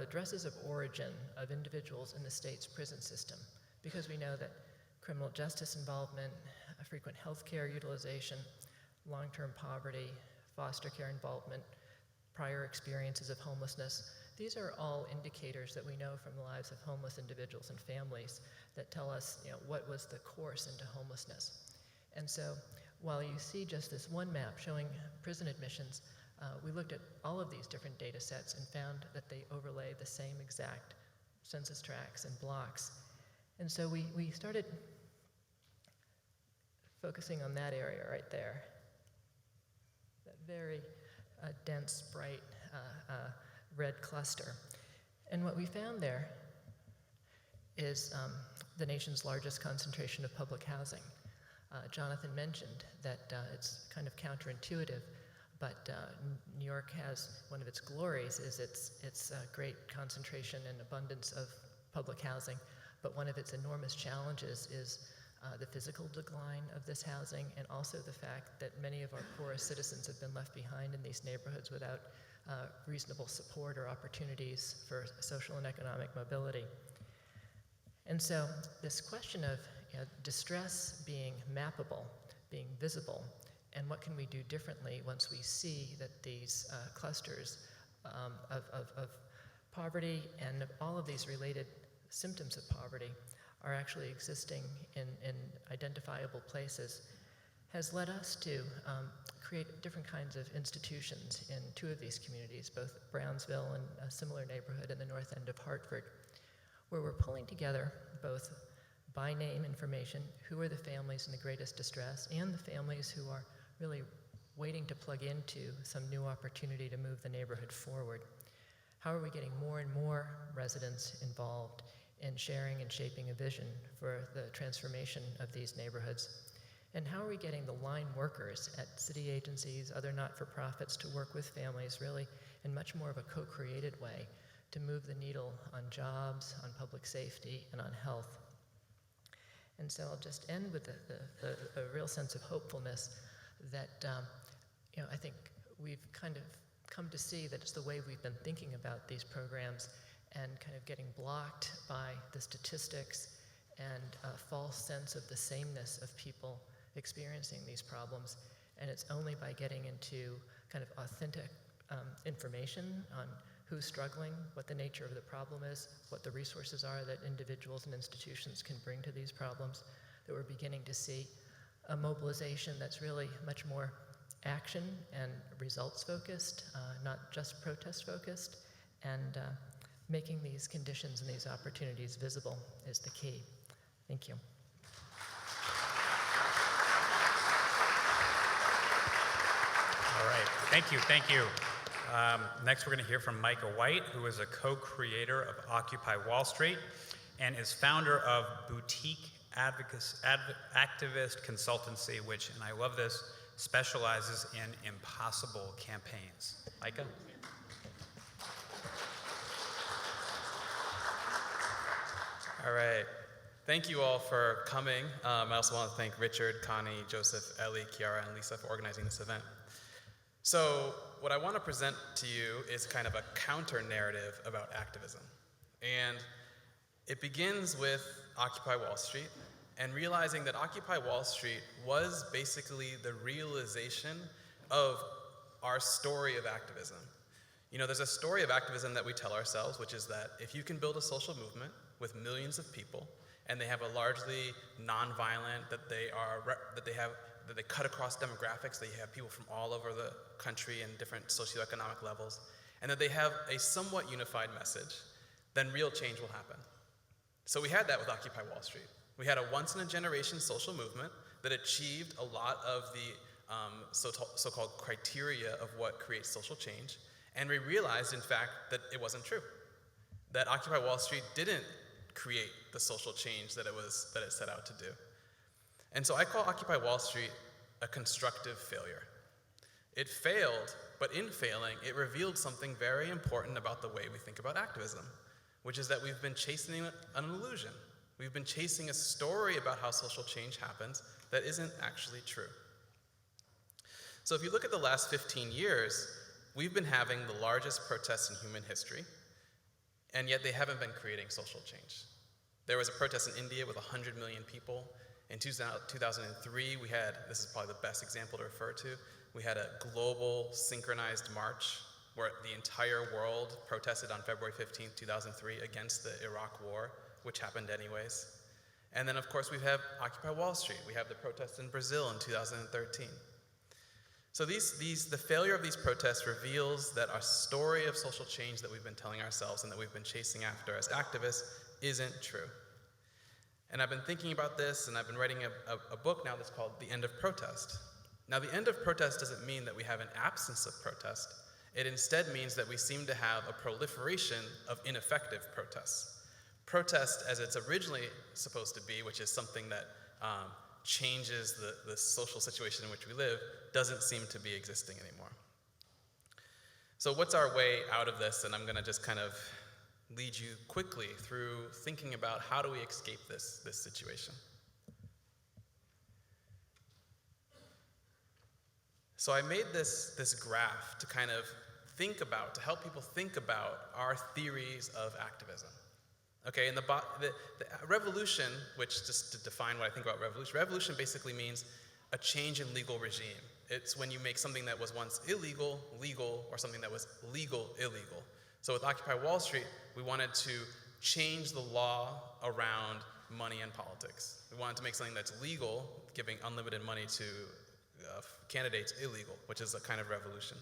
addresses of origin of individuals in the state's prison system, because we know that criminal justice involvement, frequent health care utilization, long-term poverty, foster care involvement, prior experiences of homelessness. These are all indicators that we know from the lives of homeless individuals and families that tell us, what was the course into homelessness. And so while you see just this one map showing prison admissions, we looked at all of these different data sets and found that they overlay the same exact census tracts and blocks. And so we started focusing on that area right there, that very dense, bright red cluster. And what we found there is the nation's largest concentration of public housing. Jonathan mentioned that it's kind of counterintuitive, but New York has one of its glories is its great concentration and abundance of public housing, but one of its enormous challenges is the physical decline of this housing, and also the fact that many of our poorest citizens have been left behind in these neighborhoods without reasonable support or opportunities for social and economic mobility. And so this question of distress being mappable, being visible, and what can we do differently once we see that these clusters of poverty and all of these related symptoms of poverty are actually existing in identifiable places, has led us to create different kinds of institutions in two of these communities, both Brownsville and a similar neighborhood in the north end of Hartford, where we're pulling together both by name information, who are the families in the greatest distress, and the families who are really waiting to plug into some new opportunity to move the neighborhood forward. How are we getting more and more residents involved in sharing and shaping a vision for the transformation of these neighborhoods? And how are we getting the line workers at city agencies, other not-for-profits, to work with families really in much more of a co-created way to move the needle on jobs, on public safety, and on health? And so I'll just end with a real sense of hopefulness that I think we've kind of come to see that it's the way we've been thinking about these programs and kind of getting blocked by the statistics and a false sense of the sameness of people experiencing these problems. And it's only by getting into kind of authentic information on who's struggling, what the nature of the problem is, what the resources are that individuals and institutions can bring to these problems, that we're beginning to see a mobilization that's really much more action and results focused, not just protest focused, and making these conditions and these opportunities visible is the key. Thank you. All right, thank you. Next, we're going to hear from Micah White, who is a co-creator of Occupy Wall Street and is founder of Boutique Activist Consultancy, which, and I love this, specializes in impossible campaigns. Micah? All right. Thank you all for coming. I also want to thank Richard, Connie, Joseph, Ellie, Kiara, and Lisa for organizing this event. So what I want to present to you is kind of a counter-narrative about activism. And it begins with Occupy Wall Street and realizing that Occupy Wall Street was basically the realization of our story of activism. There's a story of activism that we tell ourselves, which is that if you can build a social movement with millions of people, and they have a largely nonviolent, that they cut across demographics, they have people from all over the country and different socioeconomic levels, and that they have a somewhat unified message, then real change will happen. So we had that with Occupy Wall Street. We had a once-in-a-generation social movement that achieved a lot of the so-called criteria of what creates social change, and we realized, in fact, that it wasn't true. That Occupy Wall Street didn't create the social change that it set out to do. And so I call Occupy Wall Street a constructive failure. It failed, but in failing, it revealed something very important about the way we think about activism, which is that we've been chasing an illusion. We've been chasing a story about how social change happens that isn't actually true. So if you look at the last 15 years, we've been having the largest protests in human history, and yet they haven't been creating social change. There was a protest in India with 100 million people. In 2003, we had, this is probably the best example to refer to, we had a global synchronized march where the entire world protested on February 15th, 2003 against the Iraq War, which happened anyways. And then, of course, we have Occupy Wall Street. We have the protests in Brazil in 2013. So the failure of these protests reveals that our story of social change that we've been telling ourselves and that we've been chasing after as activists isn't true. And I've been thinking about this, and I've been writing a book now that's called The End of Protest. Now, the end of protest doesn't mean that we have an absence of protest. It instead means that we seem to have a proliferation of ineffective protests. Protest, as it's originally supposed to be, which is something that changes the social situation in which we live, doesn't seem to be existing anymore. So what's our way out of this? And I'm going to just kind of lead you quickly through thinking about how do we escape this situation. So I made this graph to kind of to help people think about our theories of activism. Okay, and the revolution, which just to define what I think about revolution basically means a change in legal regime. It's when you make something that was once illegal, legal, or something that was legal, illegal. So with Occupy Wall Street, we wanted to change the law around money and politics. We wanted to make something that's legal, giving unlimited money to candidates, illegal, which is a kind of revolution.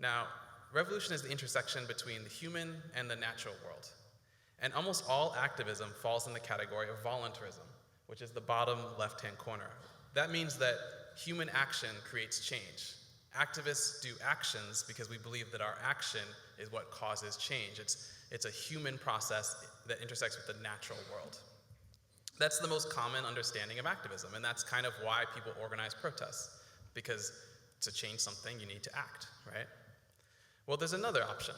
Now, revolution is the intersection between the human and the natural world. And almost all activism falls in the category of voluntarism, which is the bottom left-hand corner. That means that human action creates change. Activists do actions because we believe that our action is what causes change. It's a human process that intersects with the natural world. That's the most common understanding of activism, and that's kind of why people organize protests, because to change something, you need to act, right? Well, there's another option.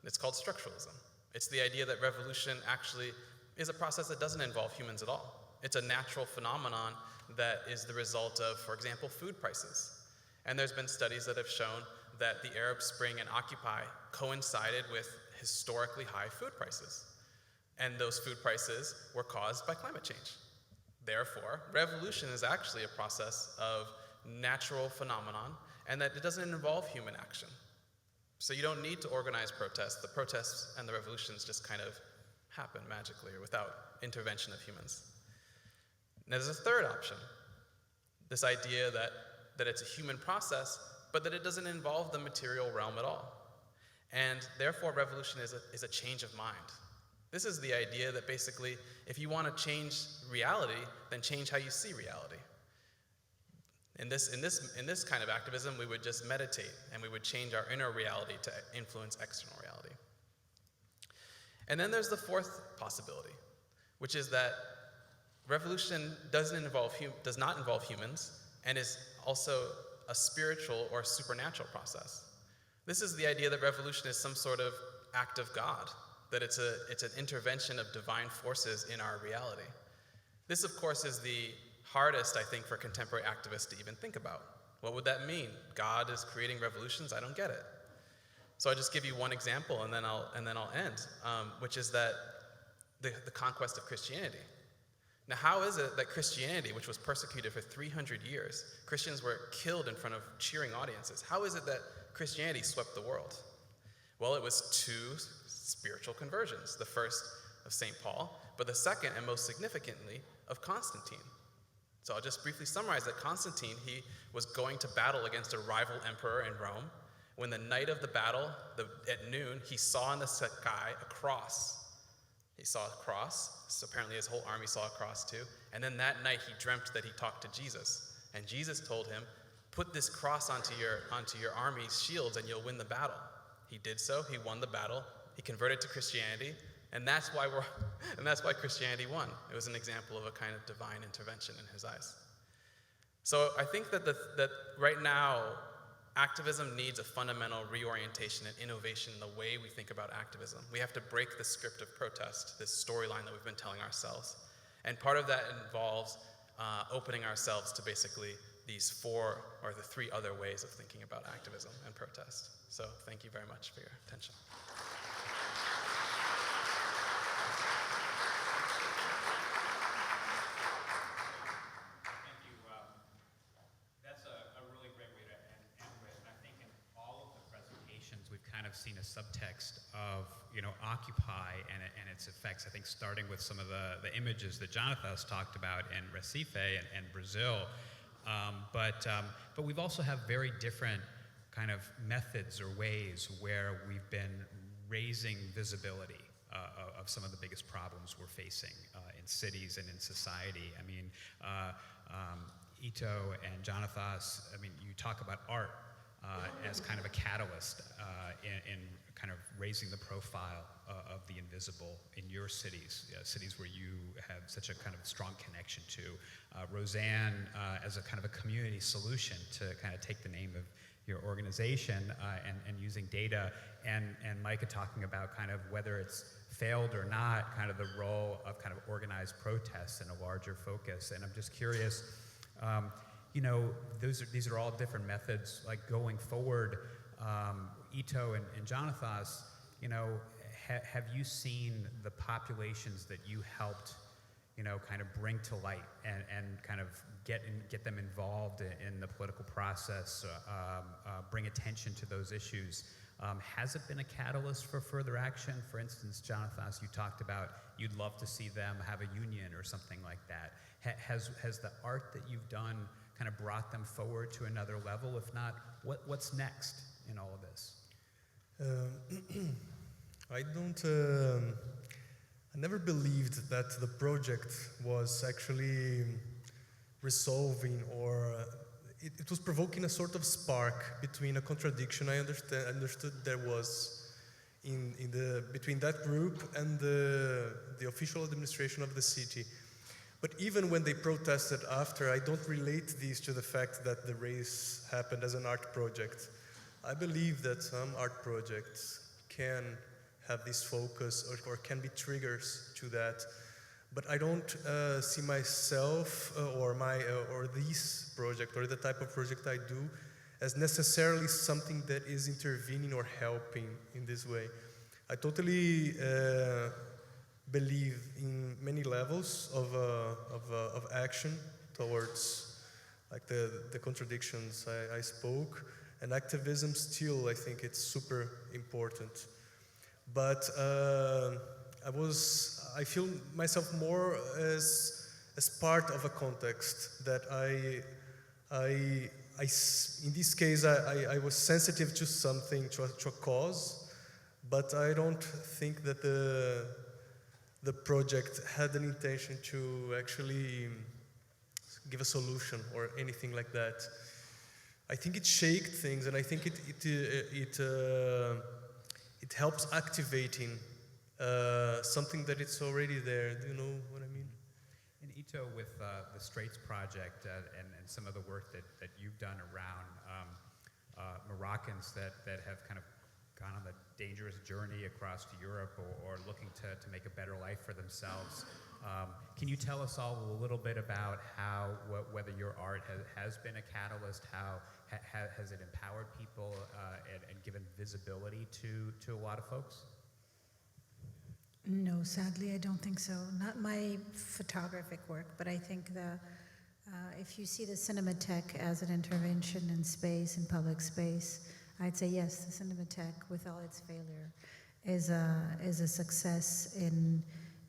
It's called structuralism. It's the idea that revolution actually is a process that doesn't involve humans at all. It's a natural phenomenon that is the result of, for example, food prices. And there's been studies that have shown that the Arab Spring and Occupy coincided with historically high food prices. And those food prices were caused by climate change. Therefore, revolution is actually a process of natural phenomenon, and that it doesn't involve human action. So you don't need to organize protests. The protests and the revolutions just kind of happen magically or without intervention of humans. Now, there's a third option, this idea that it's a human process, but that it doesn't involve the material realm at all. And therefore, revolution is a change of mind. This is the idea that basically, if you want to change reality, then change how you see reality. In this kind of activism, we would just meditate, and we would change our inner reality to influence external reality. And then there's the fourth possibility, which is that revolution does not involve humans, and is also a spiritual or supernatural process. This is the idea that revolution is some sort of act of God, that it's an intervention of divine forces in our reality. This, of course, is the hardest, I think, for contemporary activists to even think about. What would that mean? God is creating revolutions? I don't get it. So I'll just give you one example, and then I'll end, which is that the conquest of Christianity. Now, how is it that Christianity, which was persecuted for 300 years, Christians were killed in front of cheering audiences? How is it that Christianity swept the world? Well, it was two spiritual conversions. The first of St. Paul, but the second, and most significantly, of Constantine. So I'll just briefly summarize that Constantine, he was going to battle against a rival emperor in Rome. When the night of the battle, at noon, he saw in the sky a cross. He saw a cross, so apparently his whole army saw a cross too. And then that night he dreamt that he talked to Jesus. And Jesus told him, put this cross onto your army's shields and you'll win the battle. He did so, he won the battle, he converted to Christianity, and that's why Christianity won. It was an example of a kind of divine intervention in his eyes. So I think that right now, activism needs a fundamental reorientation and innovation in the way we think about activism. We have to break the script of protest, this storyline that we've been telling ourselves. And part of that involves opening ourselves to basically these four or the three other ways of thinking about activism and protest. So thank you very much for your attention. seen a subtext of, Occupy and its effects. I think starting with some of the images that Jonathas talked about in Recife and Brazil, but we've also have very different kind of methods or ways where we've been raising visibility of some of the biggest problems we're facing in cities and in society. I mean, Yto and Jonathas, you talk about art as kind of a catalyst in kind of raising the profile of the invisible in your cities, cities where you have such a kind of strong connection to. Rosanne as a kind of a community solution to kind of take the name of your organization and using data, and Micah talking about kind of whether it's failed or not, kind of the role of kind of organized protests and a larger focus. And I'm just curious, these are all different methods. Like going forward, Yto and Jonathas, have you seen the populations that you helped, kind of bring to light and kind of get them involved in the political process, bring attention to those issues? Has it been a catalyst for further action? For instance, Jonathas, you talked about you'd love to see them have a union or something like that. Has the art that you've done kind of brought them forward to another level? If not, what's next in all of this? I never believed that the project was actually resolving, or it was provoking a sort of spark between a contradiction I understood there was between that group and the official administration of the city. But even when they protested after, I don't relate these to the fact that the race happened as an art project. I believe that some art projects can have this focus or can be triggers to that. But I don't see myself or this project or the type of project I do as necessarily something that is intervening or helping in this way. I totally believe in many levels of action towards like the contradictions I spoke, and activism still, I think it's super important. But I feel myself more as part of a context that in this case I was sensitive to something, to a cause, but I don't think that the project had an intention to actually give a solution or anything like that. I think it shaked things, and I think it helps activating something that it's already there. Do you know what I mean? And Yto, with the Straits Project and some of the work that you've done around Moroccans that have kind of gone on the dangerous journey across to Europe or looking to make a better life for themselves, can you tell us all a little bit about whether your art has been a catalyst, how has it empowered people and given visibility to a lot of folks? No, sadly, I don't think so. Not my photographic work, but I think if you see the Cinematheque as an intervention in space, in public space, I'd say yes, the Cinematheque, with all its failure, is a success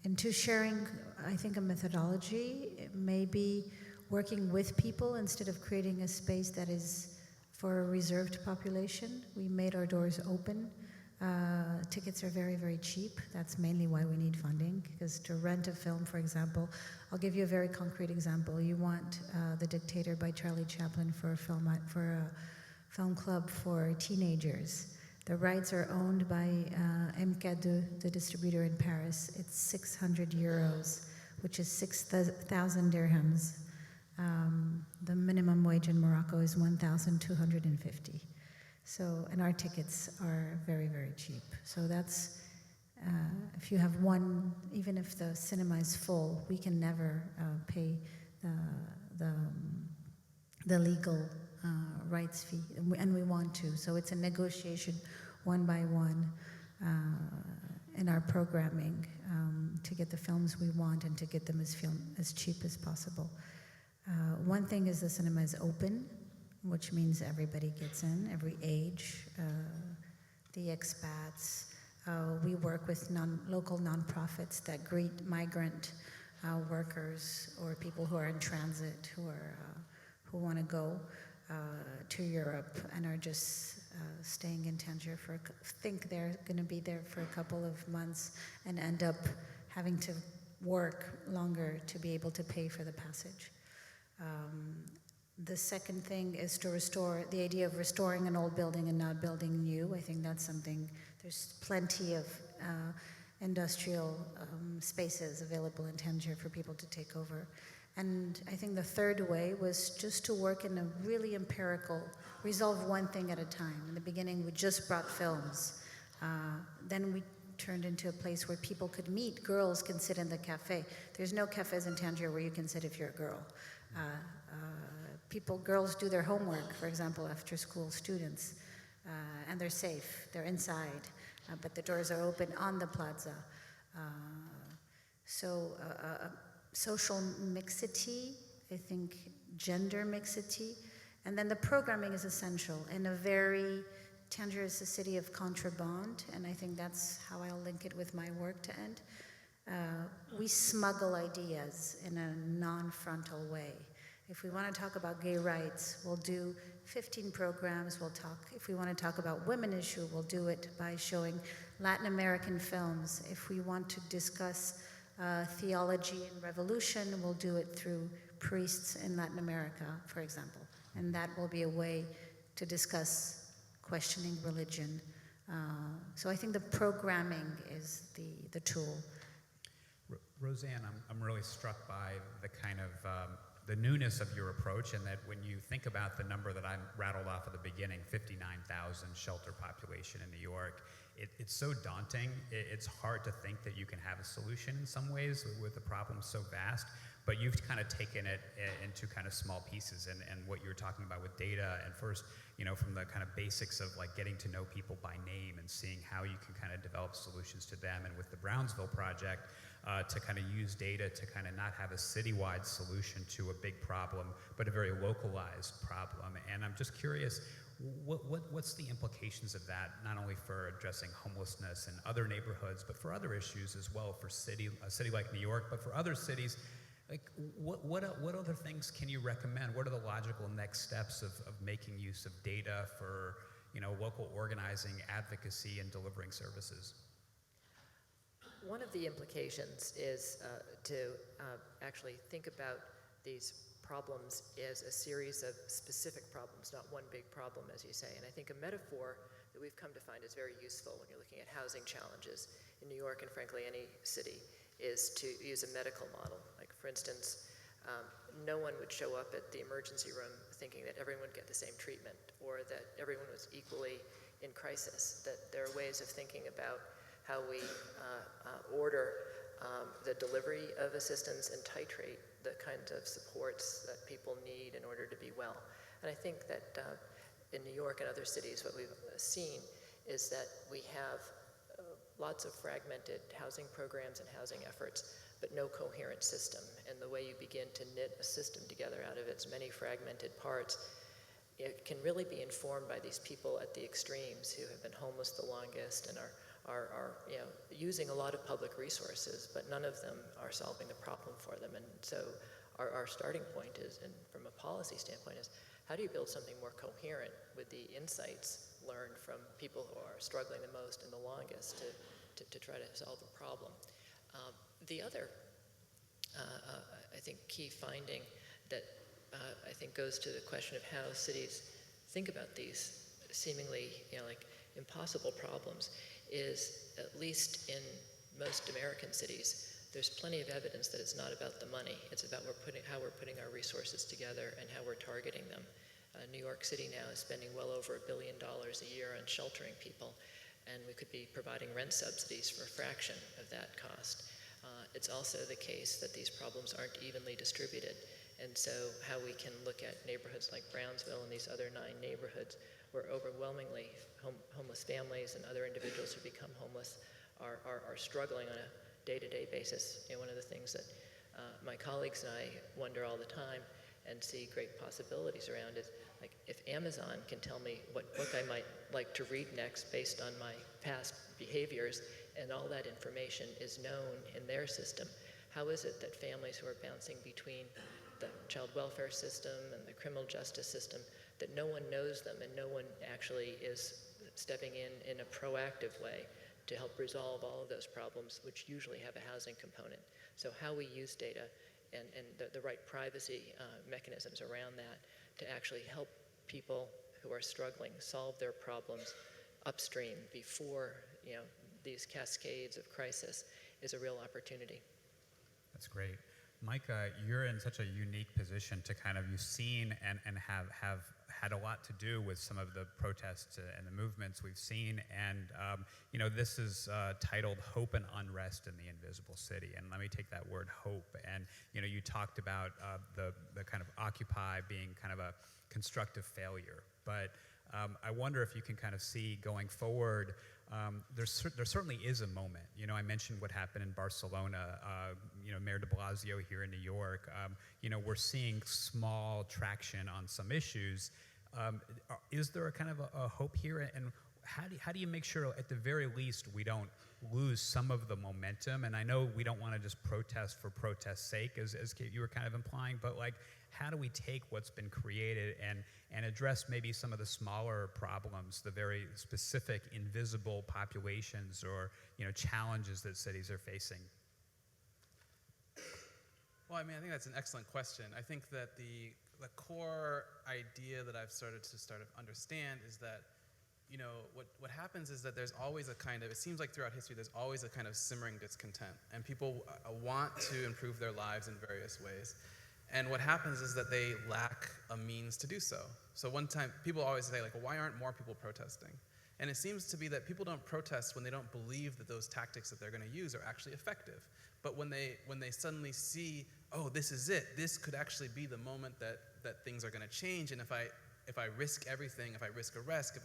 into sharing, I think, a methodology, maybe working with people instead of creating a space that is for a reserved population. We made our doors open. Tickets are very, very cheap. That's mainly why we need funding, because to rent a film, for example, I'll give you a very concrete example. You want The Dictator by Charlie Chaplin for a film club for teenagers. The rights are owned by MK2, the distributor in Paris. It's 600 euros, which is 6,000 dirhams. The minimum wage in Morocco is 1,250. So, and our tickets are very, very cheap. So that's, if you have one, even if the cinema is full, we can never pay the legal rights fee, and we want to. So it's a negotiation one by one in our programming to get the films we want and to get them as cheap as possible. One thing is the cinema is open, which means everybody gets in, every age. the expats. We work with local nonprofits that greet migrant workers or people who are in transit, who want to go to Europe and are just staying in Tangier think they're going to be there for a couple of months and end up having to work longer to be able to pay for the passage. The second thing is to restore, the idea of restoring an old building and not building new. I think that's something, there's plenty of industrial spaces available in Tangier for people to take over. And I think the third way was just to work in a really empirical, resolve one thing at a time. In the beginning, we just brought films. Then we turned into a place where people could meet. Girls can sit in the cafe. There's no cafes in Tangier where you can sit if you're a girl. Girls do their homework, for example, after school, students, and they're safe. They're inside, but the doors are open on the plaza. Social mixity, I think gender mixity, and then the programming is essential. Tangier is a city of contraband, and I think that's how I'll link it with my work to end. We smuggle ideas in a non-frontal way. If we want to talk about gay rights, we'll do 15 programs. If we want to talk about women issue, we'll do it by showing Latin American films. If we want to discuss theology and revolution, we'll do it through priests in Latin America, for example. And that will be a way to discuss questioning religion. So I think the programming is the tool. Rosanne, I'm really struck by the kind of the newness of your approach, and that when you think about the number that I rattled off at the beginning, 59,000 shelter population in New York, it's so daunting. It's hard to think that you can have a solution in some ways with a problem so vast, but you've kind of taken it into kind of small pieces, and what you're talking about with data, and first, from the kind of basics of like getting to know people by name and seeing how you can kind of develop solutions to them, and with the Brownsville project, to kind of use data to kind of not have a citywide solution to a big problem, but a very localized problem. And I'm just curious, what's the implications of that, not only for addressing homelessness in other neighborhoods, but for other issues as well, for a city like New York, but for other cities? Like, what other things can you recommend? What are the logical next steps of making use of data for local organizing, advocacy, and delivering services? One of the implications is to actually think about these problems as a series of specific problems, not one big problem, as you say. And I think a metaphor that we've come to find is very useful when you're looking at housing challenges in New York and frankly any city, is to use a medical model. Like, for instance, no one would show up at the emergency room thinking that everyone would get the same treatment or that everyone was equally in crisis, that there are ways of thinking about how we order the delivery of assistance and titrate the kinds of supports that people need in order to be well. And I think that in New York and other cities, what we've seen is that we have lots of fragmented housing programs and housing efforts, but no coherent system. And the way you begin to knit a system together out of its many fragmented parts, it can really be informed by these people at the extremes who have been homeless the longest and are using a lot of public resources, but none of them are solving the problem for them. And so our starting point is, and from a policy standpoint, is how do you build something more coherent with the insights learned from people who are struggling the most and the longest to try to solve a problem. The other, I think, key finding that I think goes to the question of how cities think about these seemingly, like impossible problems is, at least in most American cities, there's plenty of evidence that it's not about the money. It's about how we're putting our resources together and how we're targeting them. New York City now is spending well over $1 billion a year on sheltering people, and we could be providing rent subsidies for a fraction of that cost. It's also the case that these problems aren't evenly distributed, and so how we can look at neighborhoods like Brownsville and these other 9 neighborhoods where overwhelmingly homeless families and other individuals who become homeless are struggling on a day-to-day basis. One of the things that my colleagues and I wonder all the time, and see great possibilities around is, like, if Amazon can tell me what book I might like to read next based on my past behaviors, and all that information is known in their system, how is it that families who are bouncing between the child welfare system and the criminal justice system, that no one knows them and no one actually is stepping in a proactive way to help resolve all of those problems, which usually have a housing component? So how we use data and the right privacy mechanisms around that to actually help people who are struggling solve their problems upstream before, you know, these cascades of crisis is a real opportunity. That's great. Micah, you're in such a unique position to kind of, you've seen and have had a lot to do with some of the protests and the movements we've seen. And, you know, this is titled Hope and Unrest in the Invisible City. And let me take that word hope. And, you know, you talked about the kind of Occupy being kind of a constructive failure. But I wonder if you can kind of see going forward, there certainly is a moment. You know, I mentioned what happened in Barcelona, you know, Mayor de Blasio here in New York. You know, we're seeing small traction on some issues. Is there a kind of a hope here? And how do you make sure, at the very least, we don't lose some of the momentum? And I know we don't want to just protest for protest's sake, as you were kind of implying, but like, how do we take what's been created and address maybe some of the smaller problems, the very specific invisible populations or, you know, challenges that cities are facing? Well, I mean, I think that's an excellent question. I think that the core idea that I've started to understand is that, you know, what happens is that there's always a kind of, it seems like throughout history, there's always a kind of simmering discontent, and people want to improve their lives in various ways. And what happens is that they lack a means to do so. So one time, people always say, like, well, why aren't more people protesting? And it seems to be that people don't protest when they don't believe that those tactics that they're going to use are actually effective. But when they suddenly see, oh, this is it, this could actually be the moment that things are going to change, and if I risk everything, if I risk arrest,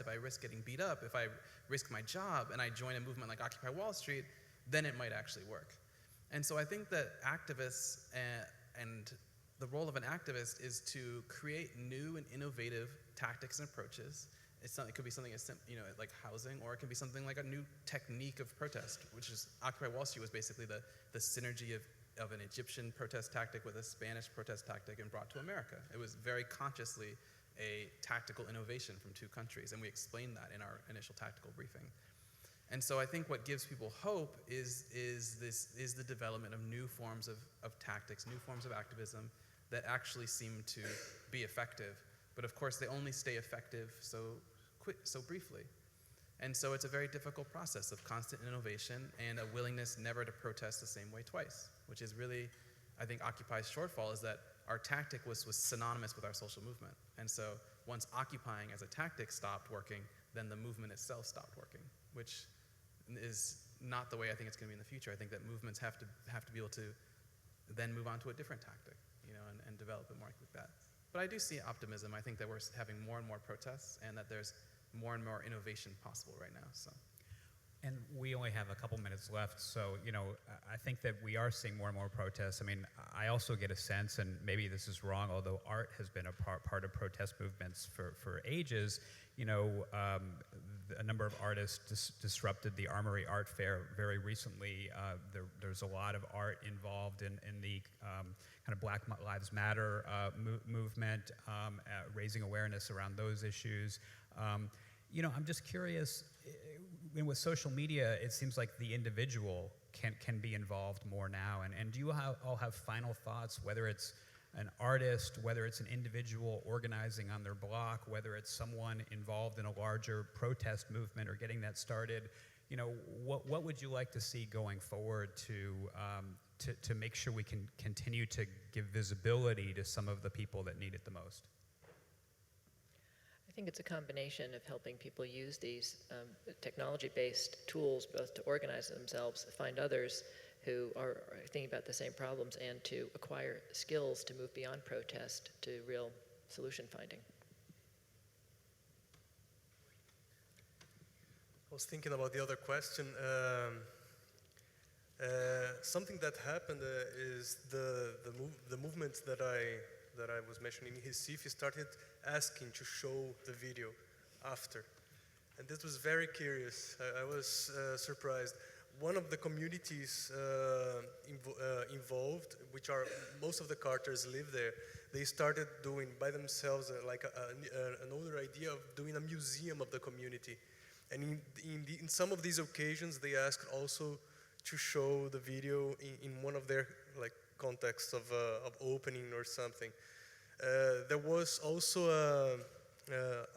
if I risk getting beat up, if I risk my job, and I join a movement like Occupy Wall Street, then it might actually work. And so I think that activists and the role of an activist is to create new and innovative tactics and approaches. It could be something as simple, you know, like housing, or it can be something like a new technique of protest, which is Occupy Wall Street was basically the synergy of an Egyptian protest tactic with a Spanish protest tactic and brought to America. It was very consciously a tactical innovation from two countries, and we explained that in our initial tactical briefing. And so I think what gives people hope is the development of new forms of tactics, new forms of activism that actually seem to be effective. But of course, they only stay effective so briefly. And so it's a very difficult process of constant innovation and a willingness never to protest the same way twice, which is really, I think, Occupy's shortfall, is that our tactic was synonymous with our social movement. And so once occupying as a tactic stopped working, then the movement itself stopped working, which is not the way I think it's going to be in the future. I think that movements have to be able to then move on to a different tactic, you know, and develop it more like that. But I do see optimism. I think that we're having more and more protests, and that there's more and more innovation possible right now. So. And we only have a couple minutes left, so, you know, I think that we are seeing more and more protests. I mean, I also get a sense, and maybe this is wrong, although art has been a part of protest movements for ages. You know, a number of artists disrupted the Armory Art Fair very recently. There's a lot of art involved in the kind of Black Lives Matter movement, raising awareness around those issues. You know, I'm just curious, with social media, it seems like the individual can be involved more now. And do you all have final thoughts, whether it's an artist, whether it's an individual organizing on their block, whether it's someone involved in a larger protest movement or getting that started? You know, what would you like to see going forward to make sure we can continue to give visibility to some of the people that need it the most? I think it's a combination of helping people use these technology-based tools, both to organize themselves, find others who are thinking about the same problems, and to acquire skills to move beyond protest to real solution finding. I was thinking about the other question. Something that happened is the movement that that I was mentioning in Recife started asking to show the video after. And this was very curious. I was surprised. One of the communities involved, which are, most of the carters live there, they started doing by themselves an older idea of doing a museum of the community. And in some of these occasions, they asked also to show the video in one of their contexts of opening or something. There was also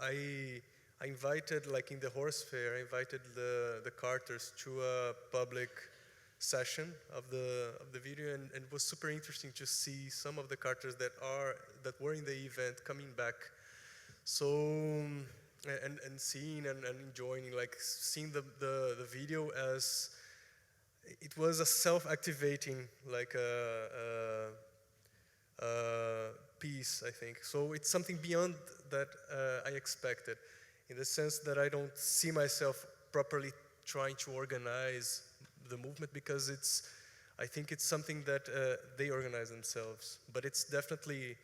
I invited, in the horse fair, I invited the carters to a public session of the video, and it was super interesting to see some of the carters that were in the event coming back. So, and seeing and enjoying, seeing the video as it was a self-activating, piece, I think. So it's something beyond that I expected, in the sense that I don't see myself properly trying to organize the movement, because I think it's something that they organize themselves. But it's definitely,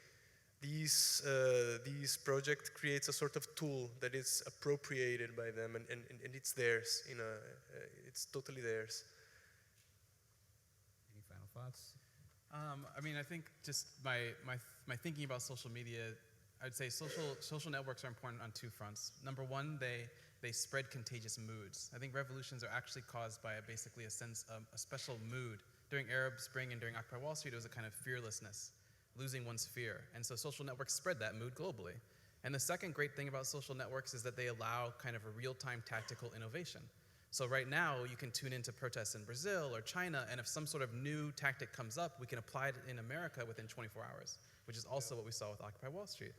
these project creates a sort of tool that is appropriated by them, and it's theirs. It's totally theirs. Any final thoughts? I think just my thinking about social media, I'd say social networks are important on two fronts. Number one, they spread contagious moods. I think revolutions are actually caused by basically a sense of a special mood. During Arab Spring and during Occupy Wall Street, it was a kind of fearlessness, losing one's fear. And so social networks spread that mood globally. And the second great thing about social networks is that they allow kind of a real-time tactical innovation. So right now, you can tune into protests in Brazil or China, and if some sort of new tactic comes up, we can apply it in America within 24 hours, which is also what we saw with Occupy Wall Street.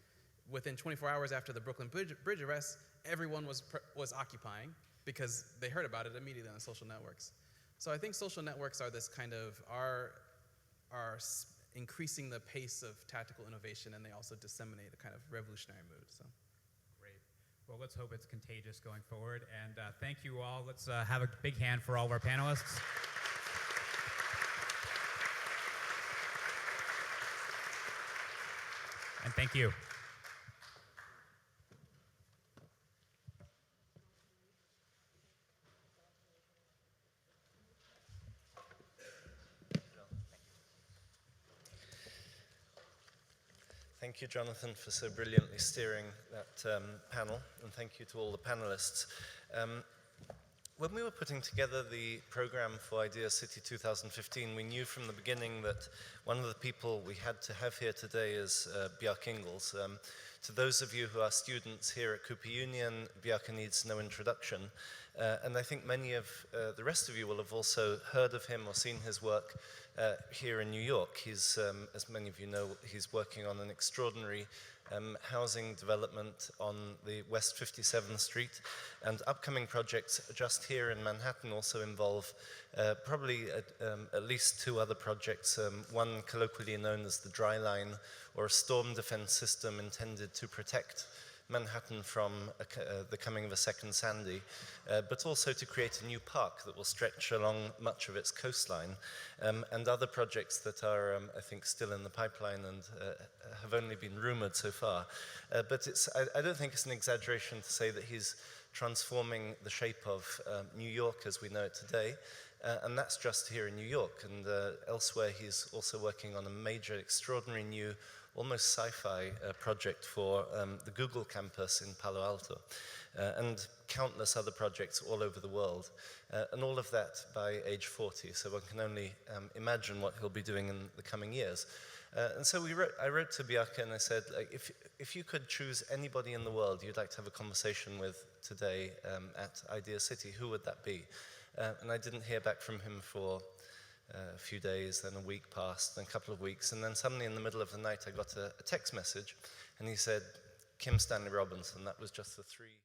Within 24 hours after the Brooklyn Bridge arrest, everyone was occupying because they heard about it immediately on social networks. So I think social networks are this kind of, are increasing the pace of tactical innovation, and they also disseminate a kind of revolutionary mood. So. Well, let's hope it's contagious going forward. And thank you all. Let's have a big hand for all of our panelists. And thank you. Thank you, Jonathan, for so brilliantly steering that panel, and thank you to all the panelists. When we were putting together the program for Idea City 2015, we knew from the beginning that one of the people we had to have here today is Bjarke Ingels. To those of you who are students here at Cooper Union, Bjarke needs no introduction. And I think many of the rest of you will have also heard of him or seen his work here in New York. He's, as many of you know, he's working on an extraordinary housing development on the West 57th Street, and upcoming projects just here in Manhattan also involve probably at least two other projects, one colloquially known as the Dry Line, or a storm defense system intended to protect Manhattan from the coming of a second Sandy, but also to create a new park that will stretch along much of its coastline, and other projects that are, I think, still in the pipeline and have only been rumored so far. But I don't think it's an exaggeration to say that he's transforming the shape of New York as we know it today, and that's just here in New York. And elsewhere, he's also working on a major, extraordinary new, almost sci-fi project for the Google campus in Palo Alto, and countless other projects all over the world, and all of that by age 40, so one can only imagine what he'll be doing in the coming years. And so I wrote to Bjarke and I said, if you could choose anybody in the world you'd like to have a conversation with today at Idea City, who would that be? And I didn't hear back from him for a few days, then a week passed, then a couple of weeks, and then suddenly in the middle of the night I got a text message, and he said, Kim Stanley Robinson. That was just the three